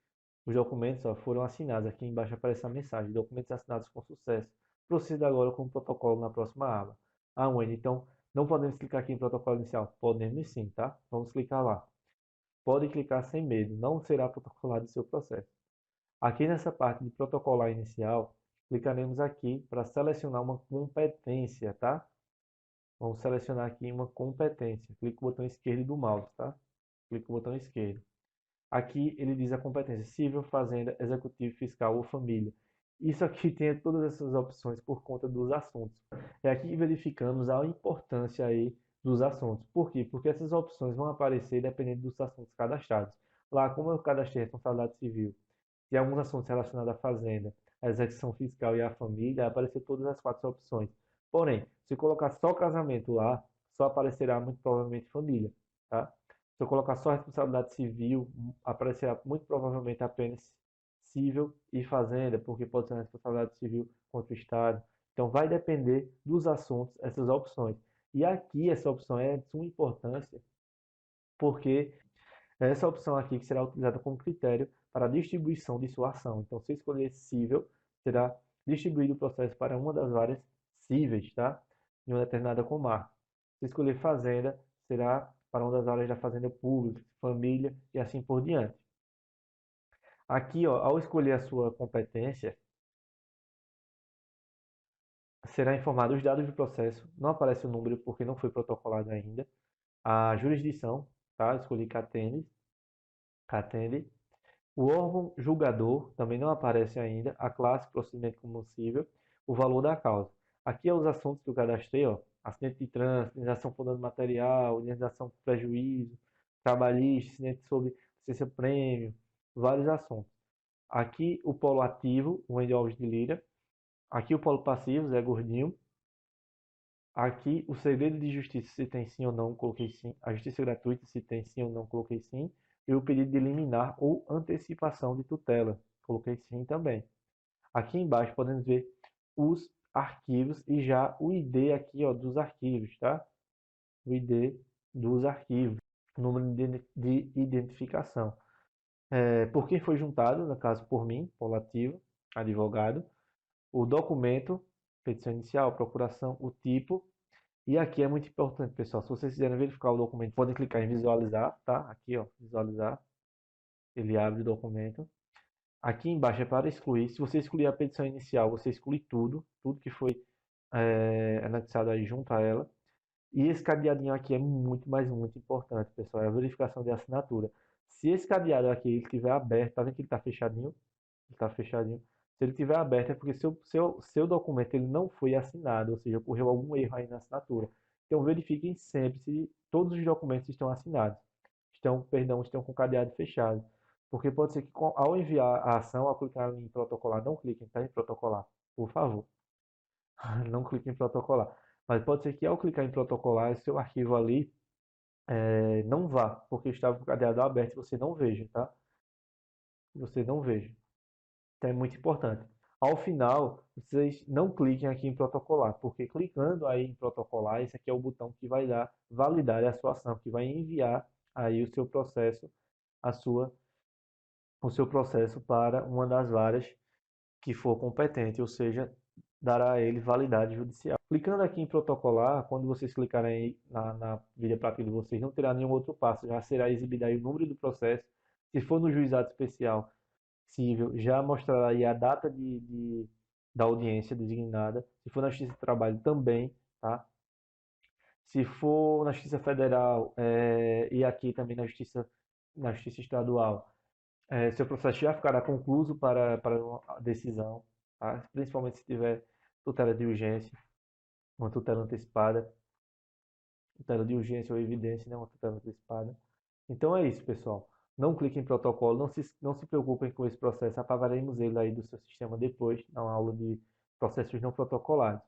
os documentos foram assinados. Aqui embaixo aparece a mensagem: documentos assinados com sucesso. Proceda agora com o protocolo na próxima aba. Ah, Wendy, então não podemos clicar aqui em protocolo inicial? Podemos sim, tá? Vamos clicar lá. Pode clicar sem medo, não será protocolado o seu processo. Aqui nessa parte de protocolar inicial, clicaremos aqui para selecionar uma competência, tá? Vamos selecionar aqui uma competência. Clique no botão esquerdo do mouse, tá? Clique no botão esquerdo. Aqui ele diz a competência civil, fazenda, executivo, fiscal ou família. Isso aqui tem todas essas opções por conta dos assuntos. É aqui que verificamos a importância aí dos assuntos. Por quê? Porque essas opções vão aparecer dependendo dos assuntos cadastrados. Lá, como eu cadastrei responsabilidade civil e alguns assuntos relacionados à fazenda, à execução fiscal e à família, vai aparecer todas as quatro opções. Porém, se colocar só casamento lá, só aparecerá muito provavelmente família, tá? Se eu colocar só responsabilidade civil, aparecerá muito provavelmente apenas civil e fazenda, porque pode ser uma responsabilidade civil contra o Estado. Então, vai depender dos assuntos, essas opções. E aqui, essa opção é de suma importância, porque é essa opção aqui que será utilizada como critério para a distribuição de sua ação. Então, se escolher cível, será distribuído o processo para uma das várias cíveis, tá? Em uma determinada comarca. Se escolher fazenda, será para uma das áreas da fazenda pública, família e assim por diante. Aqui, ó, ao escolher a sua competência, será informado os dados do processo, não aparece o número porque não foi protocolado ainda, a jurisdição, tá? Escolhi Catende. O órgão julgador também não aparece ainda, a classe, procedimento comunicível, o valor da causa. Aqui é os assuntos que eu cadastrei, ó, acidente de trânsito, indenização por dano material, indenização por prejuízo, trabalhista, acidente sobre licença prêmio, vários assuntos. Aqui o polo ativo, o Wendy Alves de Lira. Aqui o polo passivo, Zé Gordinho. Aqui o segredo de justiça, se tem sim ou não, coloquei sim. A justiça gratuita, se tem sim ou não, coloquei sim. E o pedido de liminar ou antecipação de tutela, coloquei sim também. Aqui embaixo podemos ver os arquivos e já o ID aqui, ó, dos arquivos, tá? O ID dos arquivos, número de identificação. Por quem foi juntado, no caso por mim, Polativo, advogado, o documento, petição inicial, procuração, o tipo. E aqui é muito importante, pessoal. Se vocês quiserem verificar o documento, podem clicar em visualizar, tá? Aqui, ó, visualizar. Ele abre o documento. Aqui embaixo é para excluir. Se você excluir a petição inicial, você exclui tudo, tudo que foi anexado aí junto a ela. E esse cadeadinho aqui é muito, mas muito importante, pessoal. É a verificação de assinatura. Se esse cadeado aqui ele estiver aberto, tá vendo que ele está fechadinho? Ele está fechadinho. Se ele estiver aberto é porque seu documento ele não foi assinado, ou seja, ocorreu algum erro aí na assinatura. Então verifiquem sempre se todos os documentos estão assinados. Estão com o cadeado fechado. Porque pode ser que ao enviar a ação, ao clicar em protocolar, não cliquem, tá? Em protocolar, por favor. Não clique em protocolar. Mas pode ser que ao clicar em protocolar, seu arquivo ali não vá, porque estava com o cadeado aberto e você não veja, tá? Você não veja. Então é muito importante. Ao final, vocês não cliquem aqui em protocolar, porque clicando aí em protocolar, esse aqui é o botão que vai dar validar a sua ação, que vai enviar aí o seu processo, a sua, o seu processo para uma das varas que for competente, ou seja, dará a ele validade judicial. Clicando aqui em protocolar, quando vocês clicarem aí na vídeo prática de vocês, não terá nenhum outro passo, já será exibido aí o número do processo. Se for no juizado especial, cível, já mostrará aí a data da audiência designada. Se for na Justiça do Trabalho, também, tá? Se for na Justiça Federal e aqui também na Justiça Estadual, seu processo já ficará concluído para uma decisão, tá? Principalmente se tiver tutela de urgência, uma tutela antecipada, tutela de urgência ou evidência, né? Uma tutela antecipada. Então é isso, pessoal. Não clique em protocolo, não se preocupem com esse processo, apagaremos ele aí do seu sistema depois, na aula de processos não protocolados.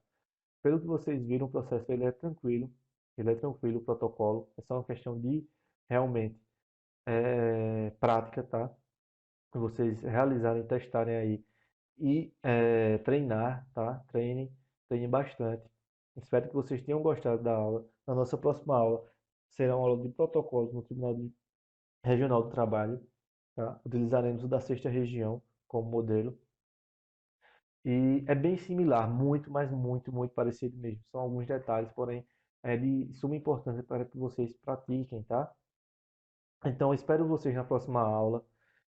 Pelo que vocês viram, o processo ele é tranquilo, o protocolo, é só uma questão de realmente prática, tá? Vocês realizarem, testarem aí e treinar, tá? Treinem bastante. Espero que vocês tenham gostado da aula. Na nossa próxima aula será uma aula de protocolos no Tribunal Regional do Trabalho, tá? Utilizaremos o da sexta região como modelo. E é bem similar, muito, mas muito, muito parecido mesmo. São alguns detalhes, porém é de suma importância para que vocês pratiquem, tá? Então, espero vocês na próxima aula.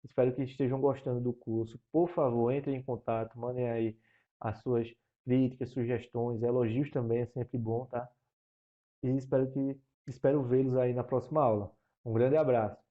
Espero que estejam gostando do curso. Por favor, entrem em contato, mandem aí as suas críticas, sugestões, elogios também é sempre bom, tá? E espero vê-los aí na próxima aula. Um grande abraço.